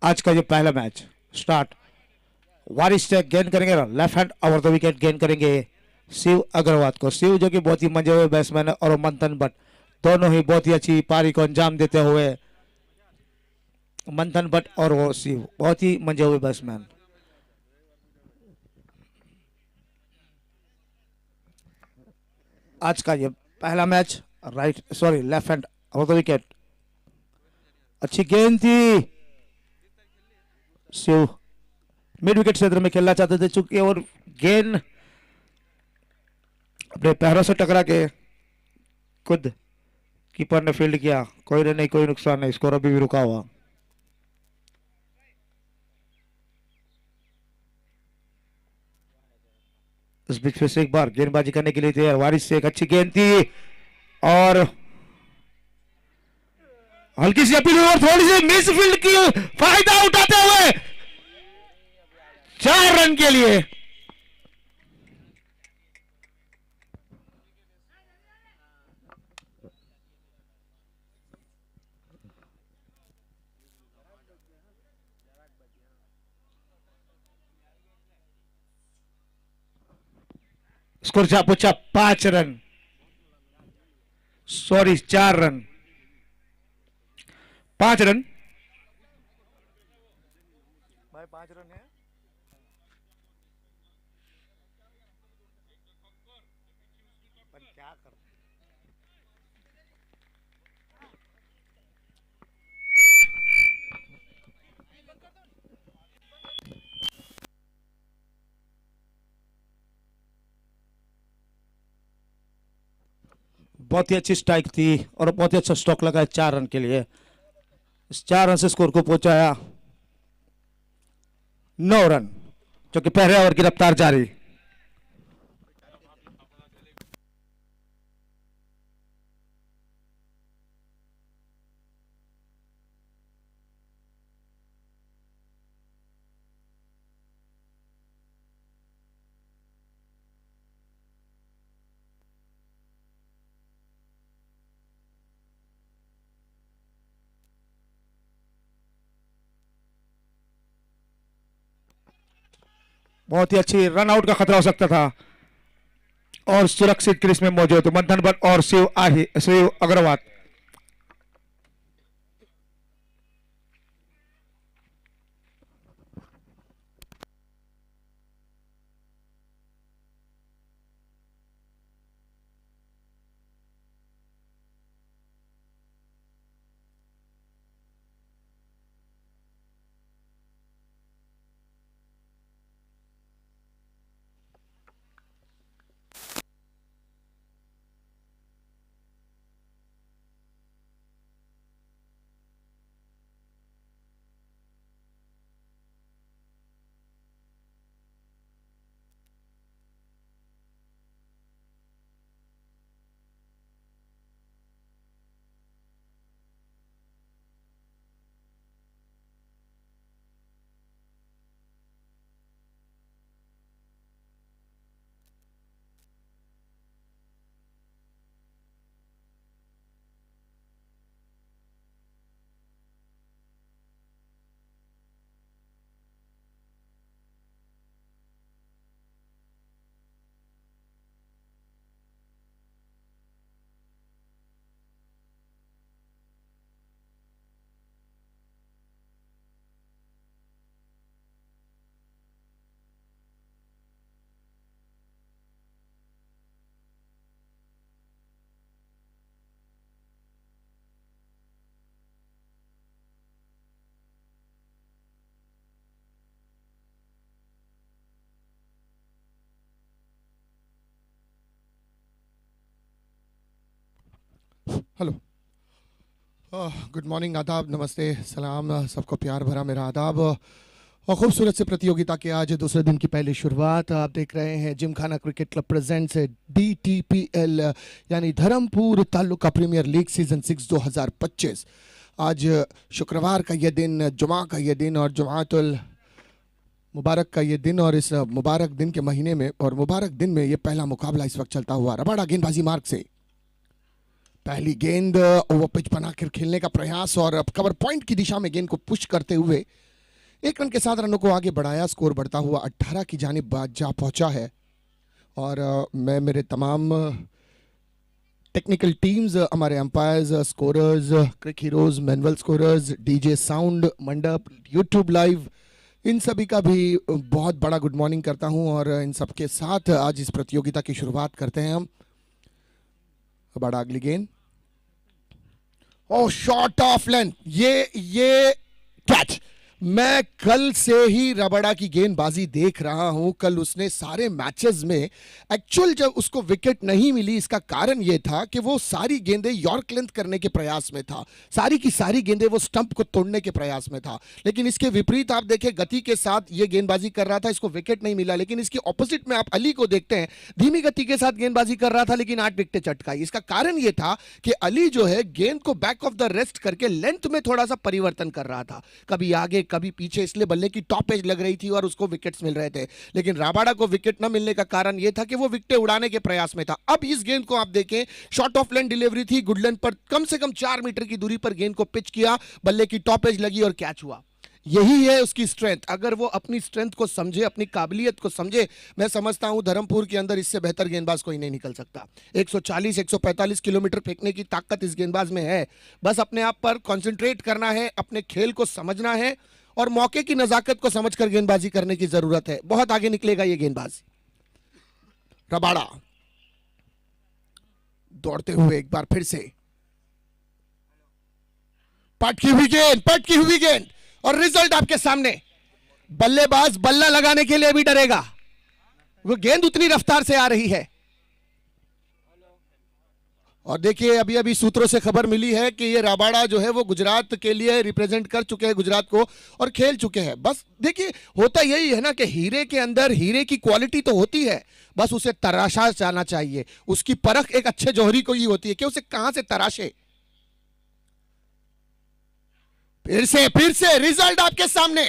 आज का ये पहला मैच स्टार्ट। वारिस से गेंद करेंगे left hand over the wicket, गेंद करेंगे शिव अग्रवाल को। शिव जो कि बहुत ही मंजे हुए बैट्समैन है और मंथन भट्ट दोनों ही बहुत ही अच्छी पारी को अंजाम देते हुए, मंथन भट्ट और वो शिव बहुत ही मंजे हुए बैट्समैन। आज का ये पहला match left hand over the wicket, अच्छी गेंद थी। शिव मिड विकेट क्षेत्र में खेलना चाहते थे चूंकि, और गेंद अपने पैरों से टकरा के खुद कीपर ने फील्ड किया। कोई नहीं, कोई नुकसान नहीं, स्कोर अभी भी रुका हुआ। इस बीच फिर से एक बार गेंदबाजी करने के लिए तैयार वारिस से, एक अच्छी गेंद थी और हल्की सी अपील और थोड़ी सी मिस फील्ड की, फायदा उठाते हुए 4 रन के लिए। स्कोर जा पूछा 5 रन, सॉरी 4 रन, 5 रन भाई, 5 रन है। पर क्या कर, बहुत ही अच्छी स्ट्राइक थी और बहुत ही अच्छा स्ट्रोक लगा है 4 रन के लिए। इस 4 रन से स्कोर को पहुंचाया 9 रन, जो कि पहले ओवर की रफ्तार जारी। बहुत ही अच्छी रन आउट का खतरा हो सकता था और सुरक्षित क्रीज में मौजूद मंथन भट्ट और Shiv Agarwal. Hello, good morning, आदाब, नमस्ते, सलाम, सबको प्यार भरा मेरा आदाब। और खूबसूरत से प्रतियोगिता के आज दूसरे दिन की पहली शुरुआत आप देख रहे हैं gymkhana cricket club presents DTPL यानी Dharampur taluka premier league season 6 2025। आज शुक्रवार का ये दिन, जुमा का ये दिन और जुमातुल मुबारक का ये दिन, और इस मुबारक दिन के महीने में और मुबारक दिन में ये पहला मुकाबला इस वक्त चलता हुआ। रबाड़ा गेंदबाजी मार्ग से पहली गेंद ओवर पिच बनाकर खेलने का प्रयास और अब कवर पॉइंट की दिशा में गेंद को पुश करते हुए 1 रन के साथ रनों को आगे बढ़ाया, स्कोर बढ़ता हुआ 18 की जानिब जा पहुंचा है। और मैं मेरे तमाम टेक्निकल टीम्स, हमारे umpires, scorers, CricHeroes, manual scorers, DJ sound, मंडप, यूट्यूब लाइव, इन सभी का भी बहुत बड़ा गुड मॉर्निंग करता हूं। और इन सब के साथ आज इस प्रतियोगिता की शुरुआत करते हैं हम। बड़ा अगली गेंद, ओ शॉट ऑफ लेंथ, ये कैच। मैं कल से ही रबाडा की गेंदबाजी देख रहा हूं। कल उसने सारे मैचेस में एक्चुअल जब उसको विकेट नहीं मिली, इसका कारण यह था कि वो सारी गेंदें यॉर्क लेंथ करने के प्रयास में था, सारी की सारी गेंदें वो स्टंप को तोड़ने के प्रयास में था। लेकिन इसके विपरीत आप देखें, गति के साथ ये गेंदबाजी कर रहा था, इसको विकेट नहीं मिला। लेकिन इसके ऑपोजिट में आप अली को देखते हैं, धीमी गति के साथ गेंदबाजी कर रहा था लेकिन 8 विकेटें चटकाई। इसका कारण यह था कि अली जो है गेंद को बैक ऑफ द रेस्ट करके लेंथ में थोड़ा सा परिवर्तन कर रहा था, कभी आगे कभी पीछे, इसलिए बल्ले की टॉप एज लग रही थी और उसको विकेट्स मिल रहे थे। लेकिन रबाडा को विकेट न मिलने का कारण यह था कि वो विकेटें उड़ाने के प्रयास में था। अब इस गेंद को आप देखें, शॉर्ट ऑफ लेंथ डिलीवरी थी, गुड लेंथ पर कम से कम 4 मीटर की दूरी पर गेंद को पिच किया, बल्ले की टॉप एज लगी और कैच हुआ। यही है उसकी स्ट्रेंथ। अगर वो अपनी स्ट्रेंथ को समझे, अपनी काबिलियत को समझे, मैं समझता हूं धर्मपुर के अंदर इससे बेहतर गेंदबाज कोई नहीं निकल सकता। 140 145 किलोमीटर फेंकने की ताकत इस गेंदबाज में है। बस अपने आप पर कंसंट्रेट करना है, अपने खेल को समझना है और मौके की नजाकत को समझकर गेंदबाजी करने की जरूरत है। बहुत आगे निकलेगा ये गेंदबाज। रबाडा दौड़ते हुए एक बार फिर से, पटकी हुई गेंद और रिजल्ट आपके सामने। बल्लेबाज बल्ला लगाने के लिए भी डरेगा, वो गेंद उतनी रफ्तार से आ रही है। और देखिए, अभी अभी सूत्रों से खबर मिली है कि ये रबाडा जो है वो गुजरात के लिए रिप्रेजेंट कर चुके हैं, गुजरात को, और खेल चुके हैं। बस देखिए, होता यही है ना कि हीरे के अंदर हीरे की क्वालिटी तो होती है, बस उसे तराशा जाना चाहिए। उसकी परख एक अच्छे जौहरी को ही होती है कि उसे कहां से तराशे। फिर से रिजल्ट आपके सामने।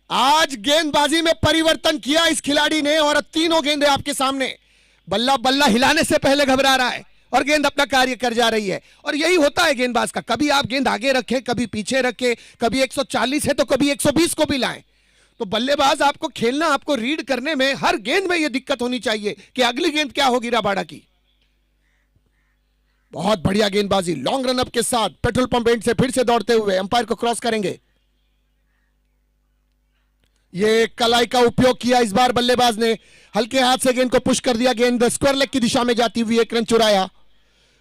आज गेंदबाजी में परिवर्तन किया इस खिलाड़ी ने और तीनों गेंदें आपके सामने। बल्ला बल्ला हिलाने से पहले घबरा रहा है और गेंद अपना कार्य कर जा रही है। और यही होता है गेंदबाज का, कभी आप गेंद आगे रखें, कभी पीछे रखें, कभी 140 है तो कभी 120 को भी लाएं। तो बल्लेबाज आपको खेलना, आपको रीड करने में हर गेंद में यह दिक्कत होनी चाहिए कि अगली गेंद क्या होगी रबाडा की। बहुत बढ़िया गेंदबाजी, लॉन्ग रन अप के साथ पेट्रोल पंप एंड से फिर से दौड़ते हुए अंपायर को क्रॉस करेंगे। ये कलाई का उपयोग किया इस बार बल्लेबाज ने, हल्के हाथ से गेंद को पुश कर दिया। गेंद स्क्वायर लेग की दिशा में जाती हुई 1 रन चुराया।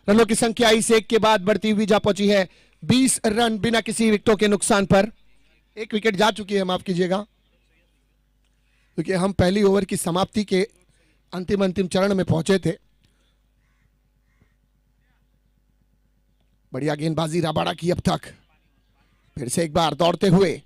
रनों की संख्या इस 1 के बाद बढ़ती हुई जा पहुंची है 20 रन बिना किसी विकेटों के नुकसान पर। 1 विकेट जा चुकी है, माफ कीजिएगा, क्योंकि हम पहली ओवर की समाप्ति के अंतिम चरण में पहुंचे थे। बढ़िया गेंदबाजी रबाडा की अब तक। फिर से एक बार दौड़ते हुए,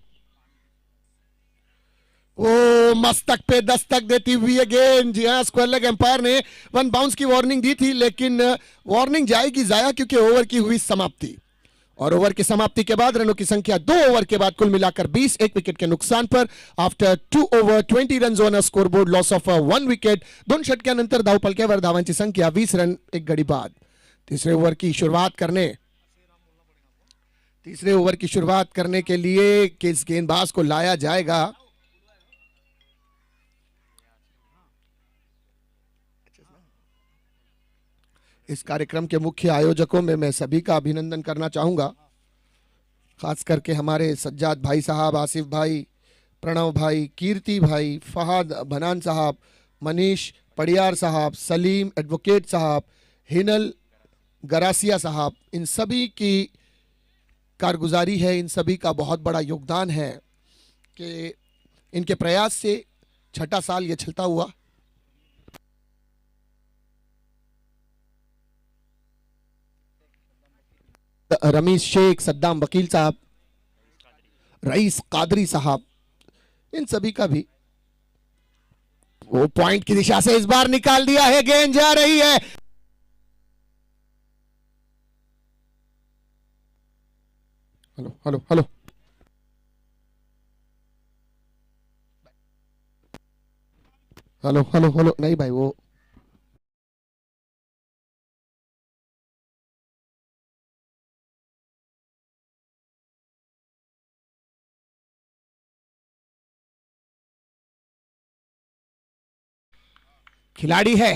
ओ मस्तक पे दस्तक देती हुई है गेंद। जी हां, स्क्वायर लेग एम्पायर ने 1 बाउंस की वार्निंग दी थी, लेकिन वार्निंग जाएगी जाया क्योंकि ओवर की हुई समाप्ति। और ओवर की समाप्ति के बाद रनों की संख्या 2 ओवर के बाद कुल मिलाकर 20, 1 विकेट के नुकसान पर। After 2 over 20 run on a scoreboard, loss of 1 wicket. 2 षटकानंतर धावफलकावर धावांची संख्या 20 रन 1 गडी बाद। तीसरे ओवर की शुरुआत करने के लिए किस गेंदबाज को लाया जाएगा? इस कार्यक्रम के मुख्य आयोजकों में मैं सभी का अभिनंदन करना चाहूंगा, खास करके हमारे सज्जाद भाई साहब, आसिफ भाई, प्रणव भाई, कीर्ति भाई, फहद बनान साहब, मनीष पड़ियार साहब, सलीम एडवोकेट साहब, हिनल गरासिया साहब। इन सभी की कारगुजारी है, इन सभी का बहुत बड़ा योगदान है कि इनके प्रयास से 6ठा साल ये चलता हुआ। रमीज शेख, सद्दाम वकील साहब, रईस कादरी साहब, इन सभी का भी वो पॉइंट की दिशा से इस बार निकाल दिया है। गेंद जा रही है, hello hello hello hello hello hello, नहीं भाई, वो खिलाड़ी है।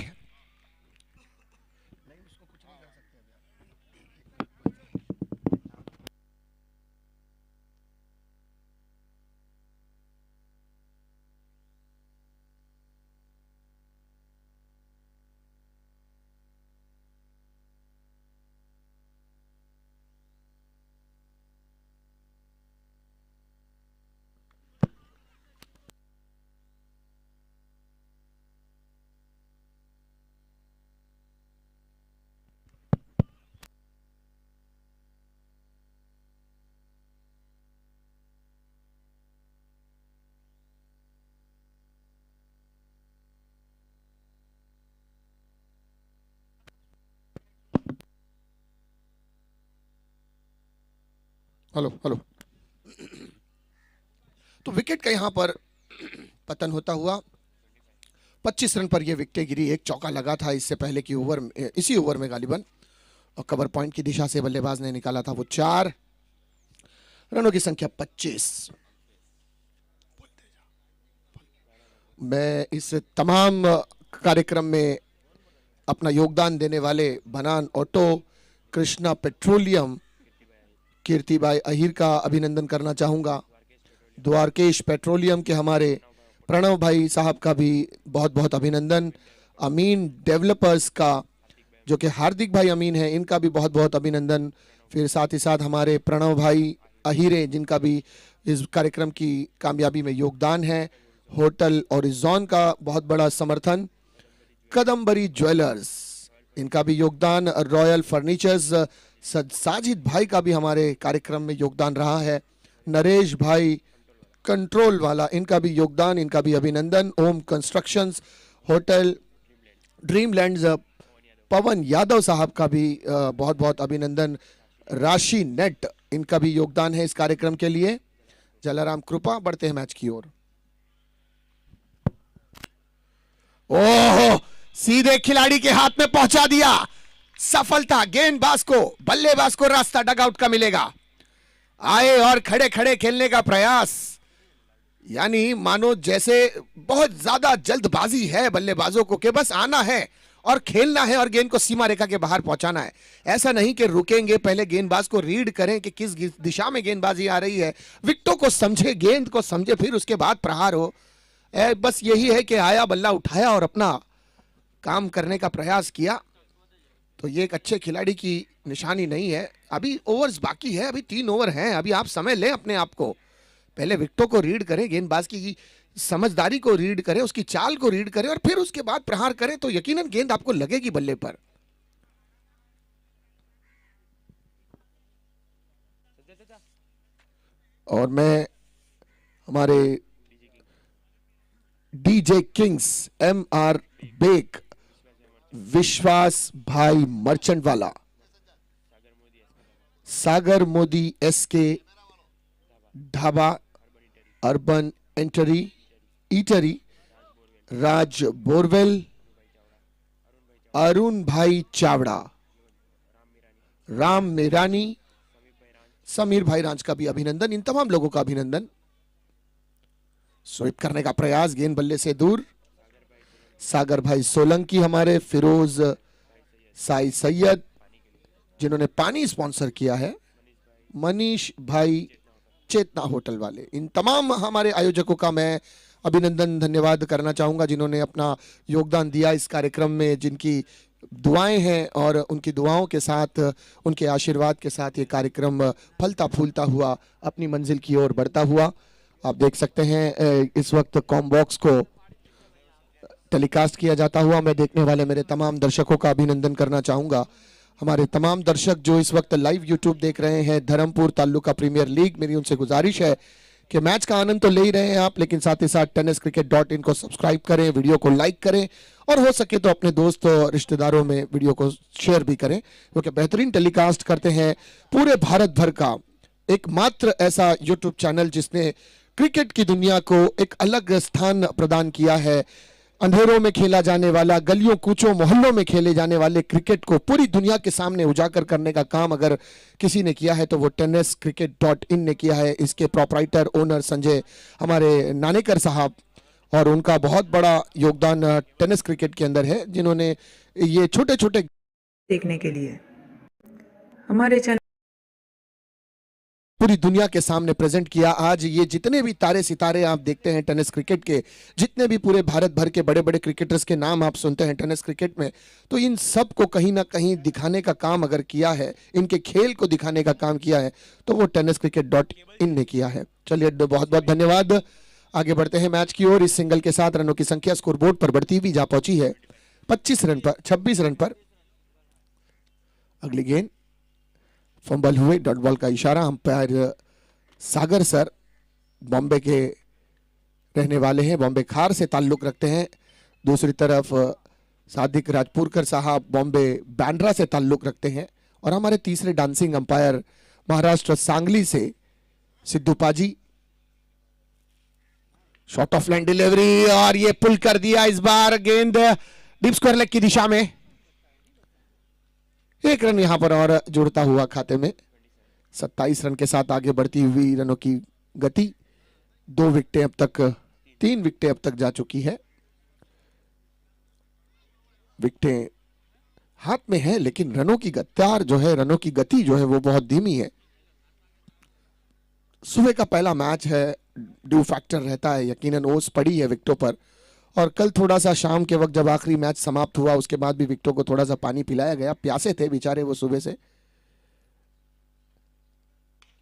Hello hello. तो विकेट का यहां पर पतन होता हुआ 25 रन पर यह विकेट गिरी। एक चौका लगा था इससे पहले की ओवर, इसी ओवर में गालिबन, और कवर पॉइंट की दिशा से बल्लेबाज ने निकाला था वो 4 रनों की संख्या 25। मैं इस तमाम कार्यक्रम में अपना योगदान देने वाले बनान ऑटो, कृष्णा पेट्रोलियम, कीर्तिबाई अहिर का अभिनंदन करना चाहूँगा। द्वारकेश पेट्रोलियम के हमारे प्रणव भाई साहब का भी बहुत बहुत अभिनंदन। अमीन डेवलपर्स का, जो कि हार्दिक भाई अमीन है, इनका भी बहुत बहुत अभिनंदन। फिर साथ ही साथ हमारे प्रणव भाई अहिरे, जिनका भी इस कार्यक्रम की कामयाबी में योगदान है। होटल ओरिजॉन का बहुत बड़ा समर्थन। कदमबरी ज्वेलर्स, इनका भी योगदान। रॉयल फर्नीचर्स, साजिद भाई का भी हमारे कार्यक्रम में योगदान रहा है। नरेश भाई कंट्रोल वाला, इनका भी योगदान, इनका भी अभिनंदन। ओम कंस्ट्रक्शंस, होटल ड्रीमलैंड्स, पवन यादव साहब का भी बहुत बहुत अभिनंदन। राशि नेट, इनका भी योगदान है इस कार्यक्रम के लिए। जलाराम कृपा, बढ़ते हैं मैच की ओर। ओह, सीधे खिलाड़ी के हाथ में पहुंचा दिया। सफलता गेंदबाज को, बल्लेबाज को रास्ता डगआउट का मिलेगा। आए और खड़े खड़े खेलने का प्रयास, यानी मानो जैसे बहुत ज्यादा जल्दबाजी है बल्लेबाजों को कि बस आना है और खेलना है और गेंद को सीमा रेखा के बाहर पहुंचाना है। ऐसा नहीं कि रुकेंगे, पहले गेंदबाज को रीड करें कि किस दिशा में गेंदबाजी आ रही है, विकेटों को समझे, गेंद को समझे, फिर उसके बाद प्रहार हो। बस यही है कि आया, बल्ला उठाया और अपना काम करने का प्रयास किया। तो ये एक अच्छे खिलाड़ी की निशानी नहीं है। अभी ओवर्स बाकी है, अभी 3 ओवर हैं। अभी आप समय लें अपने आप को, पहले विकेटों को रीड करें, गेंदबाज की समझदारी को रीड करें, उसकी चाल को रीड करें और फिर उसके बाद प्रहार करें, तो यकीनन गेंद आपको लगेगी बल्ले पर। और मैं हमारे डीजे किंग्स MR बेक, विश्वास भाई मर्चेंट वाला, Sagar Modi SK dhaba, urban eatery, Raj borewell, Arun भाई चावड़ा, राम मेरानी, समीर भाई रांच का भी अभिनंदन। इन तमाम लोगों का अभिनंदन। स्वीप करने का प्रयास, गेंद बल्ले से दूर। सागर भाई सोलंकी, हमारे फिरोज साई सैयद, जिन्होंने पानी स्पॉन्सर किया है, मनीष भाई चेतना होटल वाले, इन तमाम हमारे आयोजकों का मैं अभिनंदन, धन्यवाद करना चाहूंगा, जिन्होंने अपना योगदान दिया इस कार्यक्रम में, जिनकी दुआएं हैं और उनकी दुआओं के साथ, उनके आशीर्वाद के साथ ये कार्यक्रम फलता फूलता हुआ अपनी मंजिल की ओर बढ़ता हुआ। आप देख सकते हैं इस वक्त कॉमबॉक्स को टेलीकास्ट किया जाता हुआ मैं देखने वाले मेरे तमाम दर्शकों का अभिनंदन करना चाहूंगा। हमारे तमाम दर्शक जो इस वक्त लाइव यूट्यूब देख रहे हैं, धर्मपुर तालुका प्रीमियर लीग, मेरी उनसे गुजारिश है कि मैच का आनंद तो ले ही रहे हैं आप, लेकिन साथ ही साथ tenniscricket.in को सब्सक्राइब करें, वीडियो को लाइक करें और हो सके तो अपने दोस्त और रिश्तेदारों में वीडियो को शेयर भी करें, क्योंकि बेहतरीन टेलीकास्ट करते हैं पूरे भारत भर का एकमात्र ऐसा यूट्यूब चैनल जिसने क्रिकेट की दुनिया को एक अलग स्थान प्रदान किया है। अंधेरों में खेला जाने वाला, गलियों कूचों मोहल्लों में खेले जाने वाले क्रिकेट को पूरी दुनिया के सामने उजागर करने का काम अगर किसी ने किया है तो वो tenniscricket.in ने किया है। इसके प्रोपराइटर ओनर संजय हमारे नानेकर साहब, और उनका बहुत बड़ा योगदान टेनिस क्रिकेट के अंदर है, जिन्होंने ये छोटे छोटे देखने के लिए हमारे चैनल पूरी दुनिया के सामने प्रेजेंट किया। आज ये जितने भी तारे सितारे आप देखते हैं टेनिस क्रिकेट के, जितने भी पूरे भारत भर के बड़े बड़े क्रिकेटर्स के नाम आप सुनते हैं टेनिस क्रिकेट में, तो इन सब को कहीं ना कहीं दिखाने का काम अगर किया है, इनके खेल को दिखाने का काम किया है, तो वो tenniscricket.in ने किया है। चलिए बहुत बहुत धन्यवाद। आगे बढ़ते हैं मैच की ओर। इस सिंगल के साथ रनों की संख्या स्कोरबोर्ड पर बढ़ती हुई जा पहुंची है 25 रन पर, 26 रन पर। अगली गेंद फंबल हुए, डॉट बॉल का इशारा। अंपायर सागर सर बॉम्बे के रहने वाले हैं, बॉम्बे खार से ताल्लुक रखते हैं। दूसरी तरफ सादिक राजपुरकर साहब बॉम्बे बैंड्रा से ताल्लुक रखते हैं। और हमारे तीसरे डांसिंग अंपायर महाराष्ट्र सांगली से Sidhu paaji. Short of line delivery और ये पुल कर दिया इस बार गेंद डीप स्क्वायर लेग की दिशा में। एक रन यहां पर और जुड़ता हुआ खाते में। 27 रन के साथ आगे बढ़ती हुई रनों की गति। 2 विकेटें अब तक, 3 विकेटें अब तक जा चुकी है। विकेटें हाथ में है, लेकिन रनों की रफ्तार जो है, रनों की गति जो है वो बहुत धीमी है। सुबह का पहला मैच है, ड्यू फैक्टर रहता है, यकीनन ओस पड़ी है विकेटों पर। और कल थोड़ा सा शाम के वक्त जब आखिरी मैच समाप्त हुआ, उसके बाद भी विकेटों को थोड़ा सा पानी पिलाया गया। प्यासे थे बेचारे वो सुबह से।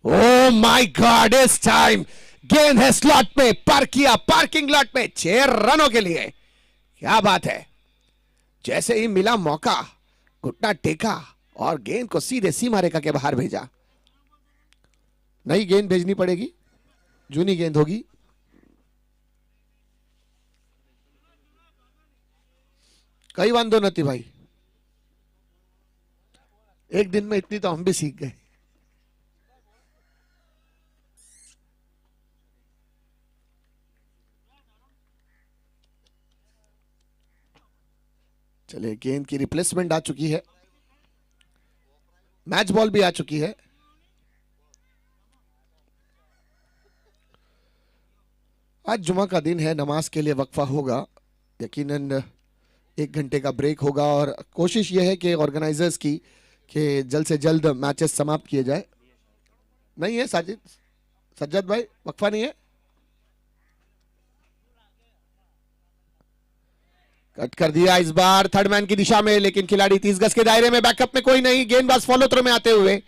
ओह माय गॉड, इस टाइम गेंद है स्लॉट में, पार किया पार्किंग लॉट में 6 रनों के लिए। क्या बात है, जैसे ही मिला मौका घुटना टेका और गेंद को सीधे सीमा रेखा के बाहर भेजा। नई गेंद भेजनी पड़ेगी, जूनी गेंद होगी। कई वांदो नहीं भाई, एक दिन में इतनी तो हम भी सीख गए। चलिए, गेंद की रिप्लेसमेंट आ चुकी है, मैच बॉल भी आ चुकी है। आज जुमा का दिन है, नमाज के लिए वक्फा होगा, यकीनन 1 घंटे का ब्रेक होगा। और कोशिश यह है कि ऑर्गेनाइजर्स की कि जल्द से जल्द मैचेस समाप्त किए जाए। नहीं है साजिद, सज्जद भाई, वक्फा नहीं है? कट कर दिया इस बार थर्ड मैन की दिशा में, लेकिन खिलाड़ी 30 गज के दायरे में, बैकअप में कोई नहीं। गेंदबाज फॉलो थ्रो में आते हुए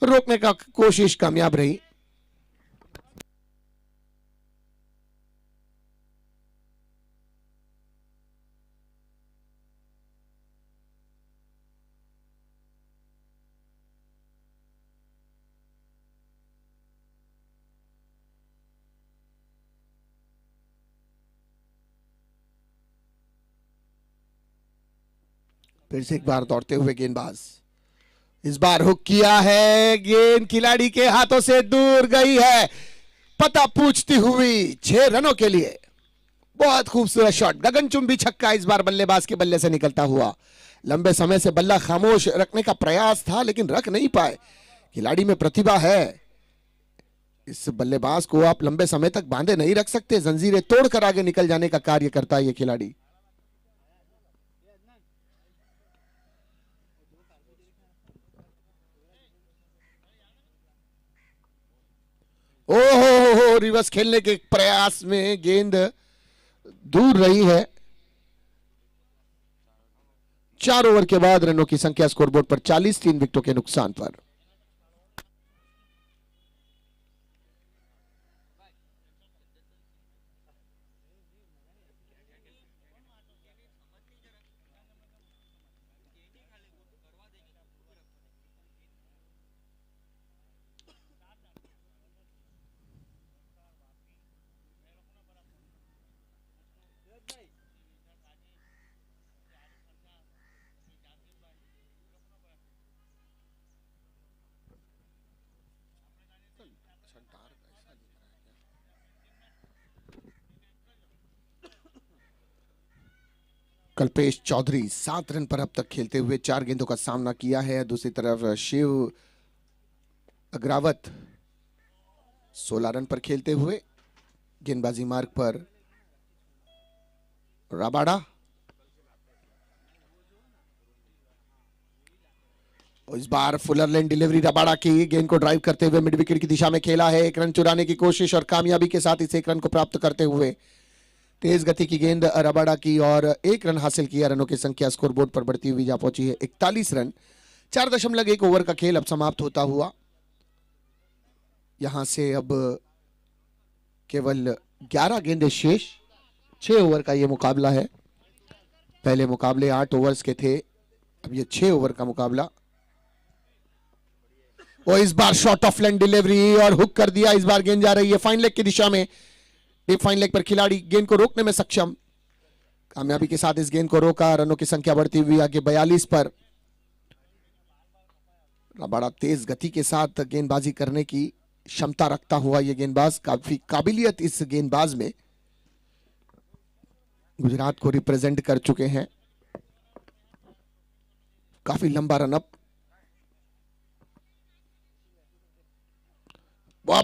रोकने का कोशिश कामयाब रही। फिर से एक बार दौड़ते हुए गेंदबाज, इस बार हुक किया है, गेंद खिलाड़ी के हाथों से दूर गई है। पता पूछती हुई 6 रनों के लिए। बहुत खूबसूरत शॉट, गगनचुंबी छक्का इस बार बल्लेबाज के बल्ले से निकलता हुआ। लंबे समय से बल्ला खामोश रखने का प्रयास था, लेकिन रख नहीं पाए। खिलाड़ी में प्रतिभा है, इस बल्लेबाज को आप लंबे समय तक बांधे नहीं रख सकते, जंजीरें तोड़कर आगे निकल जाने का कार्य करता है ये खिलाड़ी। ओहो, रिवर्स खेलने के प्रयास में गेंद दूर रही है। 4 ओवर के बाद रनों की संख्या स्कोरबोर्ड पर 40, 3 विकेटों के नुकसान पर। कल्पेश चौधरी 7 रन पर अब तक खेलते हुए 4 गेंदों का सामना किया है। दूसरी तरफ शिव अग्रावत 16 रन पर खेलते हुए गेंदबाजी मार्ग पर रबाडा इस बार फुलर लेन डिलीवरी रबाडा की, गेंद को ड्राइव करते हुए मिड विकेट की दिशा में खेला है, एक रन चुराने की कोशिश और कामयाबी के साथ इस एक रन को प्राप्त करते हुए तेज गति की गेंद रबाडा की और एक रन हासिल किया। रनों की संख्या स्कोरबोर्ड पर बढ़ती हुई जा पहुंची है 41 रन। 4.1 ओवर का खेल अब समाप्त होता हुआ। यहां से अब केवल 11 गेंदें शेष। 6 ओवर का यह मुकाबला है। पहले मुकाबले 8 ओवर्स के थे, अब ये 6 ओवर का मुकाबला। वो इस बार शॉट ऑफ लेंथ डिलीवरी और हुक कर दिया। इस बार गेंद जा रही है फाइन लेग की दिशा में। डीप फाइन लेग पर खिलाड़ी गेंद को रोकने में सक्षम, कामयाबी के साथ इस गेंद को रोका। रनों की संख्या बढ़ती हुई आगे 42 पर। बड़ा तेज गति के साथ गेंदबाजी करने की क्षमता रखता हुआ यह गेंदबाज, काफी काबिलियत इस गेंदबाज में। गुजरात को रिप्रेजेंट कर चुके हैं। काफी लंबा रनअप,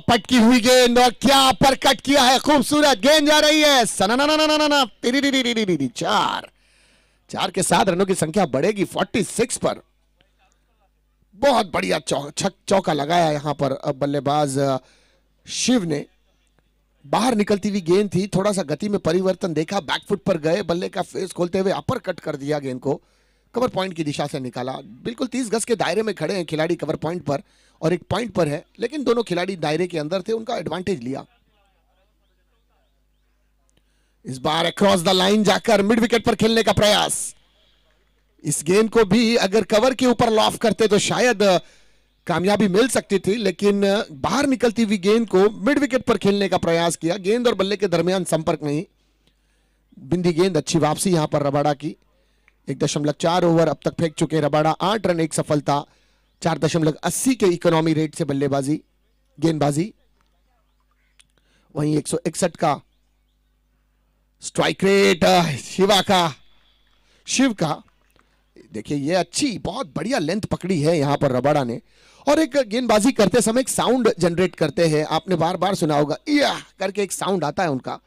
पटकी हुई गेंद और क्या पर कट किया है, खूबसूरत गेंद जा रही है। सना चार के साथ रनों की संख्या बढ़ेगी 46 पर। बहुत बढ़िया चौका लगाया यहां पर अब बल्लेबाज शिव ने। बाहर निकलती हुई गेंद थी, थोड़ा सा गति में परिवर्तन देखा, बैकफुट पर गए, बल्ले का फेस खोलते हुए अपर कट कर दिया, गेंद को कवर पॉइंट की दिशा से निकाला। बिल्कुल 30 गज के दायरे में खड़े हैं खिलाड़ी कवर पॉइंट पर और एक पॉइंट पर है, लेकिन दोनों खिलाड़ी दायरे के अंदर थे, उनका एडवांटेज लिया। इस बार अक्रॉस द लाइन जाकर मिड विकेट पर खेलने का प्रयास। इस गेंद को भी अगर कवर के ऊपर लॉफ करते तो शायद कामयाबी मिल सकती थी, लेकिन बाहर निकलती हुई गेंद को मिड विकेट पर खेलने का प्रयास किया। गेंद और बल्ले के दरमियान संपर्क नहीं, बिंदी गेंद। अच्छी वापसी यहां पर रबाडा की। 1.4 ओवर अब तक फेंक चुके रबाडा। 8 रन 1 सफलता। 4.80 के इकोनॉमी रेट से बल्लेबाजी गेंदबाजी। वहीं 161 का स्ट्राइक रेट शिव का। देखिए ये अच्छी बहुत बढ़िया लेंथ पकड़ी है यहां पर रबाडा ने। और एक गेंदबाजी करते समय एक साउंड जनरेट करते हैं, आपने बार बार सुना होगा, या करके एक साउंड आता है उनका।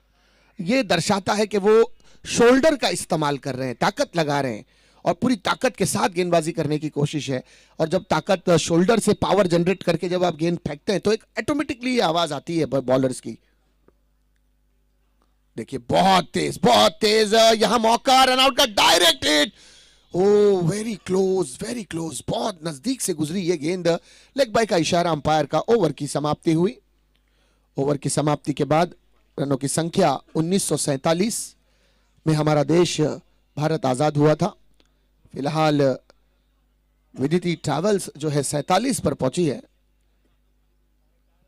ये दर्शाता है कि वो शोल्डर का इस्तेमाल कर रहे हैं, ताकत लगा रहे हैं और पूरी ताकत के साथ गेंदबाजी करने की कोशिश है। और जब ताकत शोल्डर से पावर जनरेट करके जब आप गेंद फेंकते हैं तो एक ऑटोमेटिकली आवाज आती है बॉलर्स की। देखिए बहुत तेज यहां मौका, रनआउट का डायरेक्ट हिट। ओ वेरी क्लोज, बहुत नजदीक से गुजरी ये गेंद। लेग बाय का इशारा अंपायर का। ओवर की समाप्ति हुई। ओवर की समाप्ति के बाद रनों की संख्या 1947 में हमारा देश भारत आजाद हुआ था। फिलहाल विदिति ट्रैवल्स जो है 47 पर पहुंची है।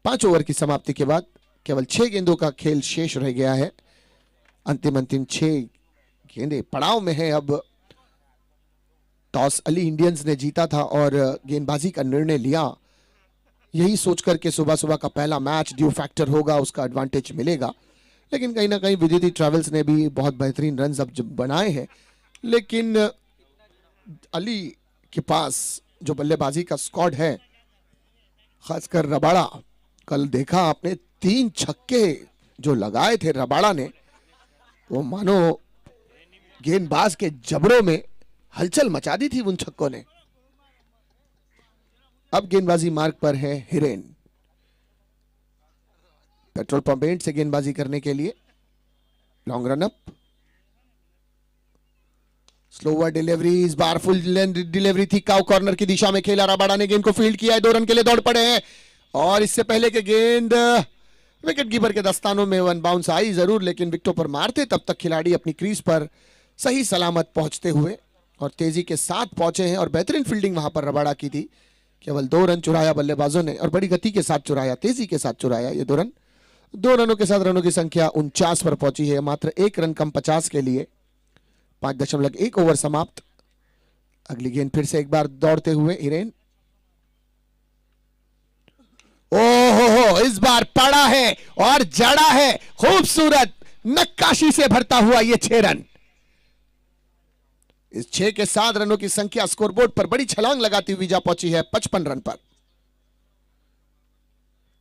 5 ओवर की समाप्ति के बाद केवल 6 गेंदों का खेल शेष रह गया है। अंतिम 6 गेंदें पड़ाव में है। अब टॉस अली इंडियंस ने जीता था और गेंदबाजी का निर्णय लिया, यही सोचकर के सुबह सुबह का पहला मैच ड्यू फैक्टर होगा, उसका एडवांटेज मिलेगा। लेकिन कहीं ना कहीं विदिति ट्रैवल्स ने भी बहुत बेहतरीन रन अब बनाए हैं, लेकिन अली के पास जो बल्लेबाजी का स्क्वाड है, खासकर रबाडा, कल देखा आपने 3 छक्के जो लगाए थे रबाडा ने, वो मानो गेंदबाज के जबड़ों में हलचल मचा दी थी उन छक्कों ने। अब गेंदबाजी मार्ग पर है हिरेन। पेट्रोल पंप एंड से गेंदबाजी करने के लिए long run up, slower delivery. इस बार फुल लेंथ डिलीवरी थी, काउ कॉर्नर की दिशा में खेला। रबाडा ने गेंद को फील्ड किया है, 2 रन के लिए दौड़ पड़े हैं। और इससे पहले के गेंद विकेट कीपर के दस्तानों में 1 बाउंस आई जरूर, लेकिन विकेटों पर मारते तब तक खिलाड़ी अपनी क्रीज पर सही सलामत पहुंचते हुए और तेजी के साथ पहुंचे हैं। और बेहतरीन फील्डिंग वहां पर रबाडा की थी। केवल 2 रन चुराया बल्लेबाजों ने और बड़ी गति के साथ चुराया, तेजी के साथ चुराया ये 2 रन। 2 रनों के साथ रनों की संख्या 49 पर पहुंची है, मात्र 1 रन कम 50 के लिए। 5.1 ओवर समाप्त। अगली गेंद फिर से एक बार दौड़ते हुए हिरेन। ओहो, इस बार पड़ा है और जड़ा है, खूबसूरत नक्काशी से भरता हुआ ये 6 रन। इस 6 के साथ रनों की संख्या स्कोरबोर्ड पर बड़ी छलांग लगाती हुई जा पहुंची है 55 रन पर।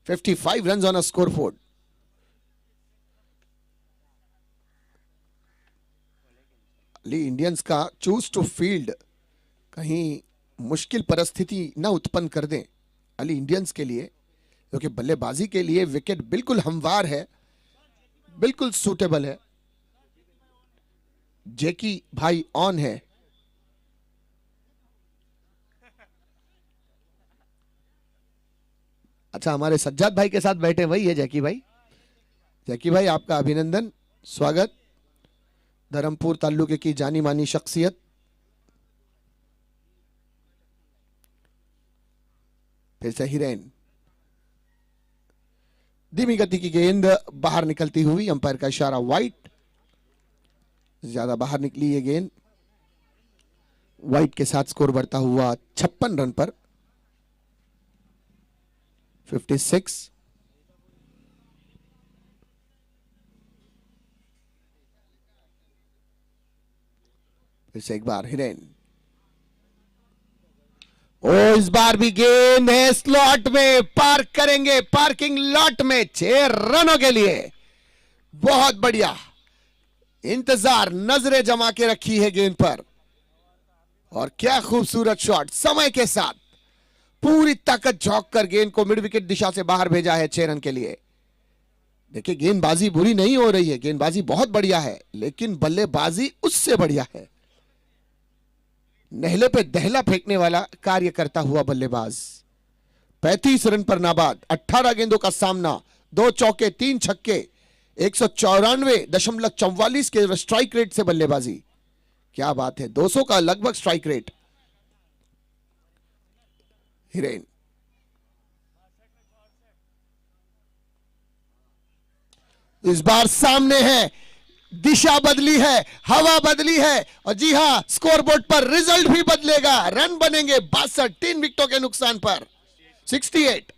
55 run on a scoreboard. Lee Indians का चूज टू फील्ड कहीं मुश्किल परिस्थिति न उत्पन्न कर दें अली इंडियंस के लिए, क्योंकि बल्लेबाजी के लिए विकेट बिल्कुल हमवार है, बिल्कुल सूटेबल है। जैकी भाई ऑन है। अच्छा, हमारे सज्जाद भाई के साथ बैठे वही है जैकी भाई। जैकी भाई आपका अभिनंदन, स्वागत। धर्मपुर तालुके की जानी मानी शख्सियत। फिर से हिरेन, धीमी गति की गेंद बाहर निकलती हुई, अंपायर का इशारा वाइट। ज्यादा बाहर निकली ये गेंद, वाइट के साथ स्कोर बढ़ता हुआ 56 रन पर 56। फिर से एक बार हिरेन। ओ, इस बार भी गेंद है स्लॉट में, पार्क करेंगे पार्किंग लॉट में 6 रनों के लिए। बहुत बढ़िया इंतजार, नजरें जमा के रखी है गेंद पर, और क्या खूबसूरत शॉट। समय के साथ पूरी ताकत झोंक कर गेंद को मिड विकेट दिशा से बाहर भेजा है 6 रन के लिए। देखिए, गेंदबाजी बुरी नहीं हो रही है, गेंदबाजी बहुत बढ़िया है, लेकिन बल्लेबाजी उससे बढ़िया है। नहले पे दहला फेंकने वाला कार्य करता हुआ बल्लेबाज। 35 रन पर नाबाद, 18 गेंदों का सामना, 2 चौके 3 छक्के, 194.44 के स्ट्राइक रेट से बल्लेबाजी। क्या बात है, 200 का लगभग स्ट्राइक रेट। हिरेन, इस बार सामने है, दिशा बदली है, हवा बदली है, और जी हां, स्कोरबोर्ड पर रिजल्ट भी बदलेगा। रन बनेंगे 62, 3 विकेटों के नुकसान पर 68।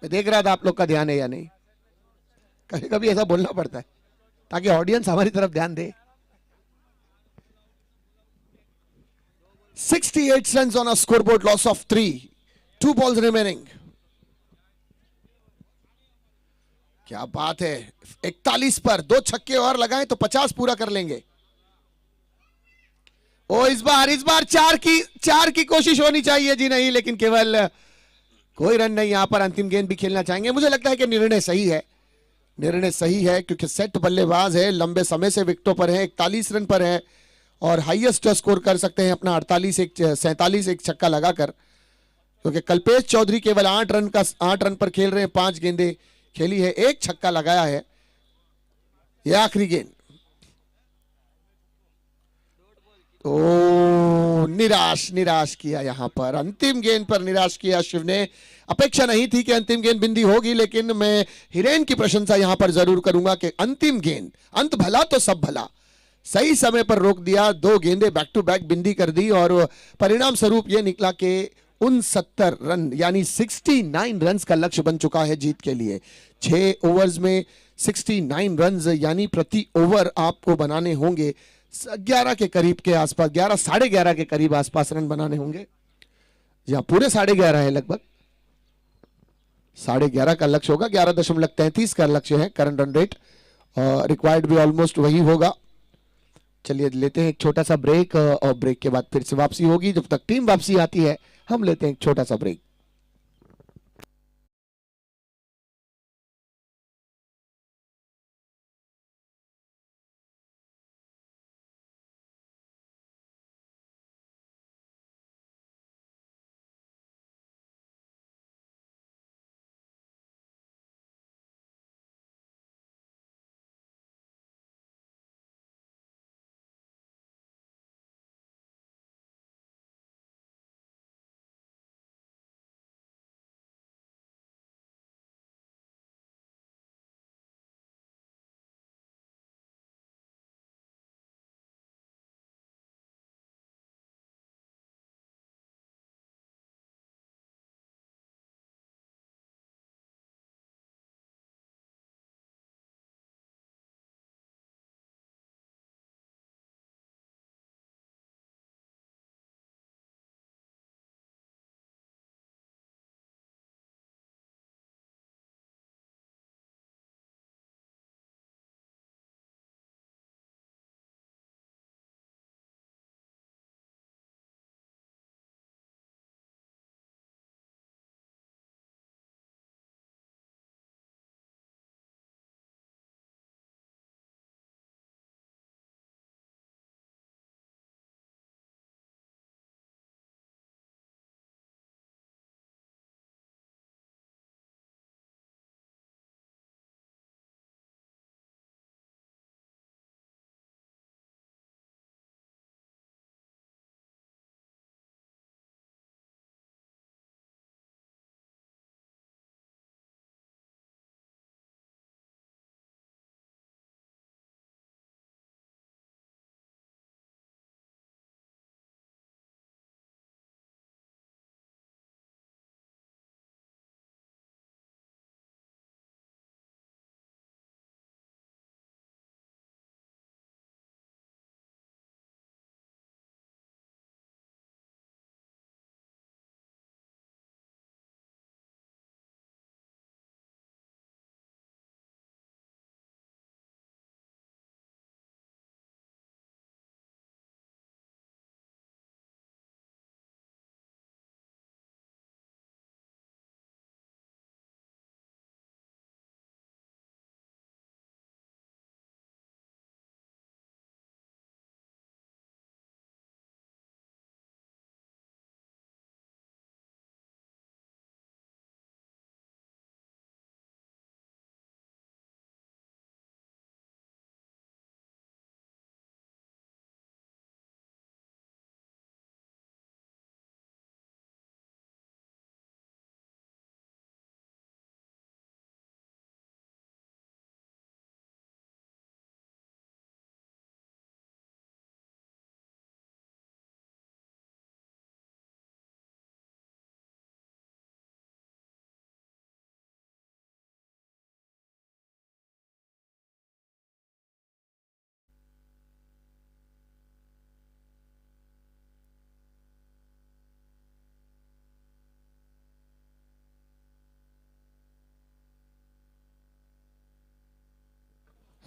मैं देख रहा था आप लोग का ध्यान है या नहीं। कभी कभी ऐसा बोलना पड़ता है ताकि ऑडियंस हमारी तरफ ध्यान दे। 68 runs on a scoreboard loss of 3, 2 balls remaining। क्या बात है, 41 पर 2 छक्के और लगाएं तो 50 पूरा कर लेंगे। ओ, इस बार 4 की कोशिश होनी चाहिए जी, नहीं, लेकिन केवल कोई रन नहीं। यहां पर अंतिम गेंद भी खेलना चाहेंगे। मुझे लगता है कि निर्णय सही है, निर्णय सही है, क्योंकि सेट बल्लेबाज है, लंबे समय से विकेटों पर है, 41 रन पर है, और हाईएस्ट स्कोर कर सकते हैं अपना 47 एक छक्का लगाकर, क्योंकि कल्पेश चौधरी केवल 8 रन पर खेल रहे हैं, 5 गेंदें खेली है, 1 छक्का लगाया है। यह आखिरी गेंद, तो निराश किया यहां पर, अंतिम गेंद पर निराश किया शिव ने। अपेक्षा नहीं थी कि अंतिम गेंद बिंदी होगी, लेकिन मैं हिरेन की प्रशंसा यहां पर जरूर करूंगा कि अंतिम गेंद, अंत भला तो सब भला, सही समय पर रोक दिया, 2 गेंदें बैक टू बैक बिंदी कर दी, और परिणाम स्वरूप यह निकला कि 69 रन यानी 69 रन का लक्ष्य बन चुका है जीत के लिए। 6 ओवर्स में 69 रन यानी प्रति ओवर आपको बनाने होंगे 11 के करीब के आसपास, 11 साढ़े 11 के करीब आसपास रन बनाने होंगे। जहां पूरे 11.5 है, लगभग 11.5 का लक्ष्य होगा। 11.33 का लक्ष्य है करंट रन रेट, और रिक्वायर्ड भी ऑलमोस्ट वही होगा। चलिए लेते हैं एक छोटा सा ब्रेक, और ब्रेक के बाद फिर से वापसी होगी। जब तक टीम वापसी आती है, हम लेते हैं एक छोटा सा ब्रेक।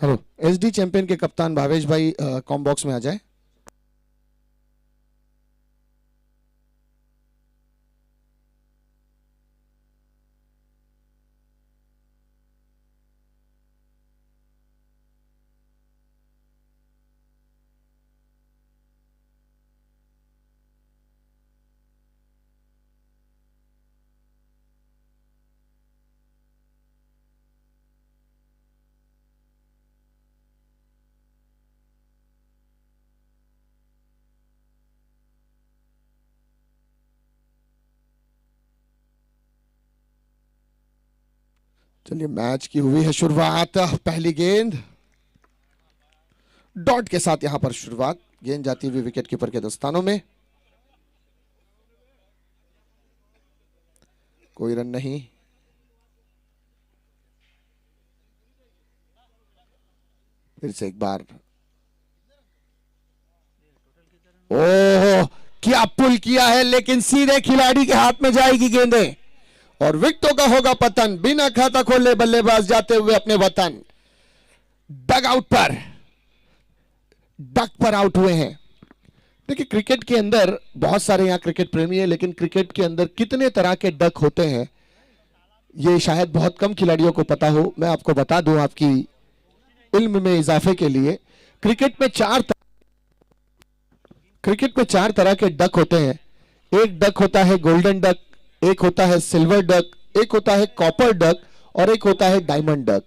हेलो, एसडी चैंपियन के कप्तान भावेश भाई कॉम बॉक्स में आ जाए। चलिए, मैच की हुई है शुरुआत। पहली गेंद डॉट के साथ यहां पर शुरुआत। गेंद जाती हुई विकेट कीपर के दस्तानों में। कोई रन नहीं। फिर से एक बार। ओह, क्या पुल किया है, लेकिन सीधे खिलाड़ी के हाथ में जाएगी गेंदें और विकेटों का होगा पतन। बिना खाता खोले बल्लेबाज जाते हुए अपने वतन। डग आउट पर, डक पर आउट हुए हैं। देखिए, क्रिकेट के अंदर बहुत सारे यहां क्रिकेट प्रेमी है, लेकिन क्रिकेट के अंदर कितने तरह के डक होते हैं ये शायद बहुत कम खिलाड़ियों को पता हो। मैं आपको बता दूं, आपकी इल्म में इजाफे के लिए, क्रिकेट में चार तरह के डक होते हैं। एक डक होता है गोल्डन डक, एक होता है सिल्वर डक, एक होता है कॉपर डक और एक होता है डायमंड डक।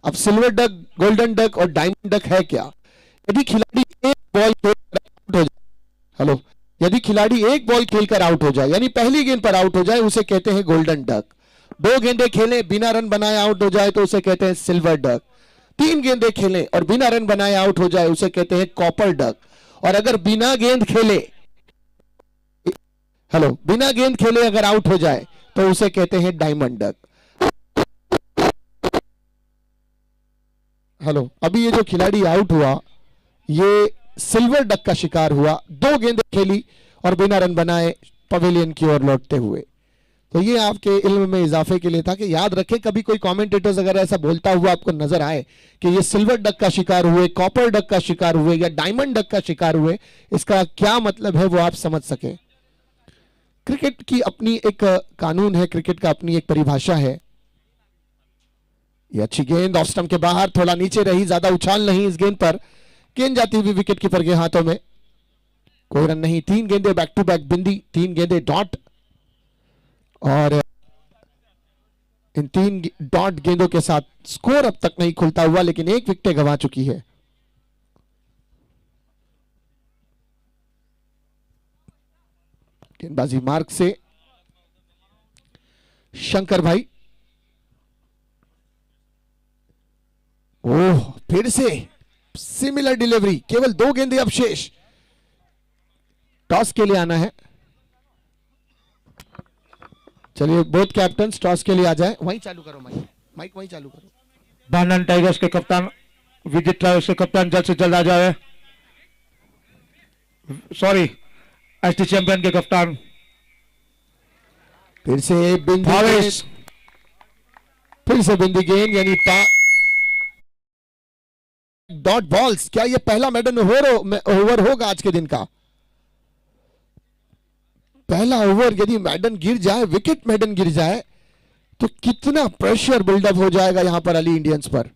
अब सिल्वर डक, गोल्डन डक और डायमंड डक है क्या? यदि खिलाड़ी एक बॉल खेलकर आउट हो जाए, हेलो, यदि खिलाड़ी एक बॉल खेलकर आउट हो जाए, यानी पहली गेंद पर आउट हो जाए, उसे कहते हैं गोल्डन डक। दो गेंदें खेलें, बिना रन बनाए आउट हो जाए तो उसे कहते हैं सिल्वर डक। तीन गेंदें खेलें और बिना रन बनाए आउट हो जाए, उसे कहते हैं कॉपर डक। और अगर बिना गेंद खेले, हेलो, बिना गेंद खेले अगर आउट हो जाए तो उसे कहते हैं डायमंड डक। हेलो, अभी ये जो खिलाड़ी आउट हुआ ये सिल्वर डक का शिकार हुआ। दो गेंदें खेली और बिना रन बनाए पवेलियन की ओर लौटते हुए। तो ये आपके इल्म में इजाफे के लिए था कि याद रखें, कभी कोई कमेंटेटर्स अगर ऐसा बोलता हुआ आपको नजर आए कि ये सिल्वर डक का शिकार हुए, कॉपर डक का शिकार हुए या डायमंड डक का शिकार हुए, इसका क्या मतलब है वो आप समझ सके। क्रिकेट की अपनी एक कानून है, क्रिकेट का अपनी एक परिभाषा है। ये अच्छी गेंद ऑफ स्टंप के बाहर, थोड़ा नीचे रही, ज्यादा उछाल नहीं इस गेंद पर। गेंद जाती हुई विकेट कीपर के हाथों में। कोई रन नहीं। तीन गेंदें बैक टू बैक बिंदी, तीन गेंदें डॉट, और इन तीन डॉट गेंदों के साथ स्कोर अब तक नहीं खुलता हुआ, लेकिन एक विकेट गंवा चुकी है। गेंदबाजी मार्ग से शंकर भाई। ओह, फिर से सिमिलर डिलीवरी। केवल दो गेंदें अब शेष। टॉस के लिए आना है। चलिए, बोथ कैप्टन टॉस के लिए आ जाए। वहीं चालू करो माइक, माइक वहीं चालू करो। बानन टाइगर्स के कप्तान विदित ट्रैवल्स के कप्तान जल्द से जल्द आ जाए। सॉरी, एसटी चैंपियन के कप्तान फिर से बिंदी भावेश। गेंद, फिर से बिंदी गेंद, यानी डॉट बॉल्स। क्या यह पहला मेडन ओवर होगा आज के दिन का? पहला ओवर यदि मैडन गिर जाए, विकेट मैडन गिर जाए, तो कितना प्रेशर बिल्डअप हो जाएगा यहां पर अली इंडियंस पर।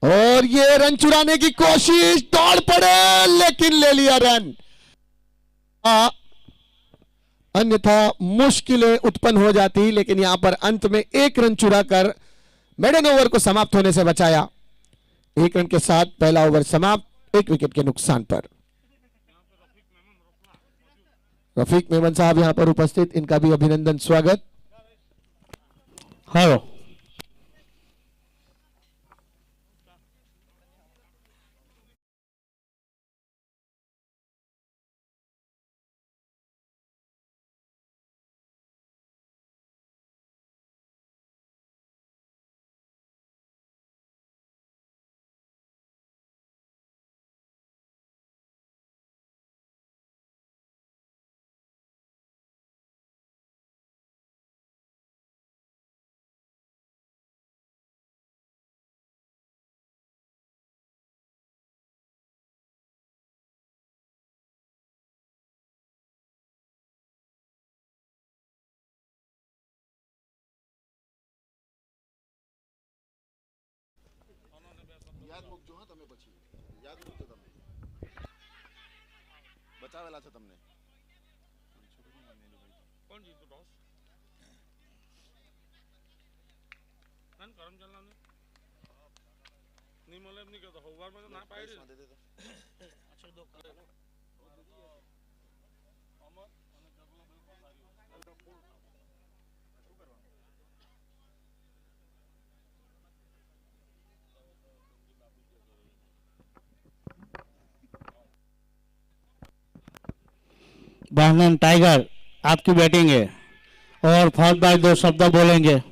और ये रन चुराने की कोशिश, दौड़ पड़े लेकिन ले लिया रन। अन्यथा मुश्किलें उत्पन्न हो जाती, लेकिन यहां पर अंत में एक रन चुराकर मेडन ओवर को समाप्त होने से बचाया। एक रन के साथ पहला ओवर समाप्त, एक विकेट के नुकसान पर। रफीक मेमन साहब यहां पर उपस्थित, इनका भी अभिनंदन, स्वागत। हेलो। યાદ મૂકજો હા તમે પછી યાદ મૂકજો તમે બચાવેલા છે તમને કોણ જીતું ટોસ નન કરમ ચલના નહીં મળે એમ નહીં કહેતો હવારમાં તો ના પાડી દે દે અચ્છા દો કરે અમર અને જબલો બિલકુલ સારી बहनन टाइगर आपकी बैटिंग है और फौज भाई दो शब्द बोलेंगे। ને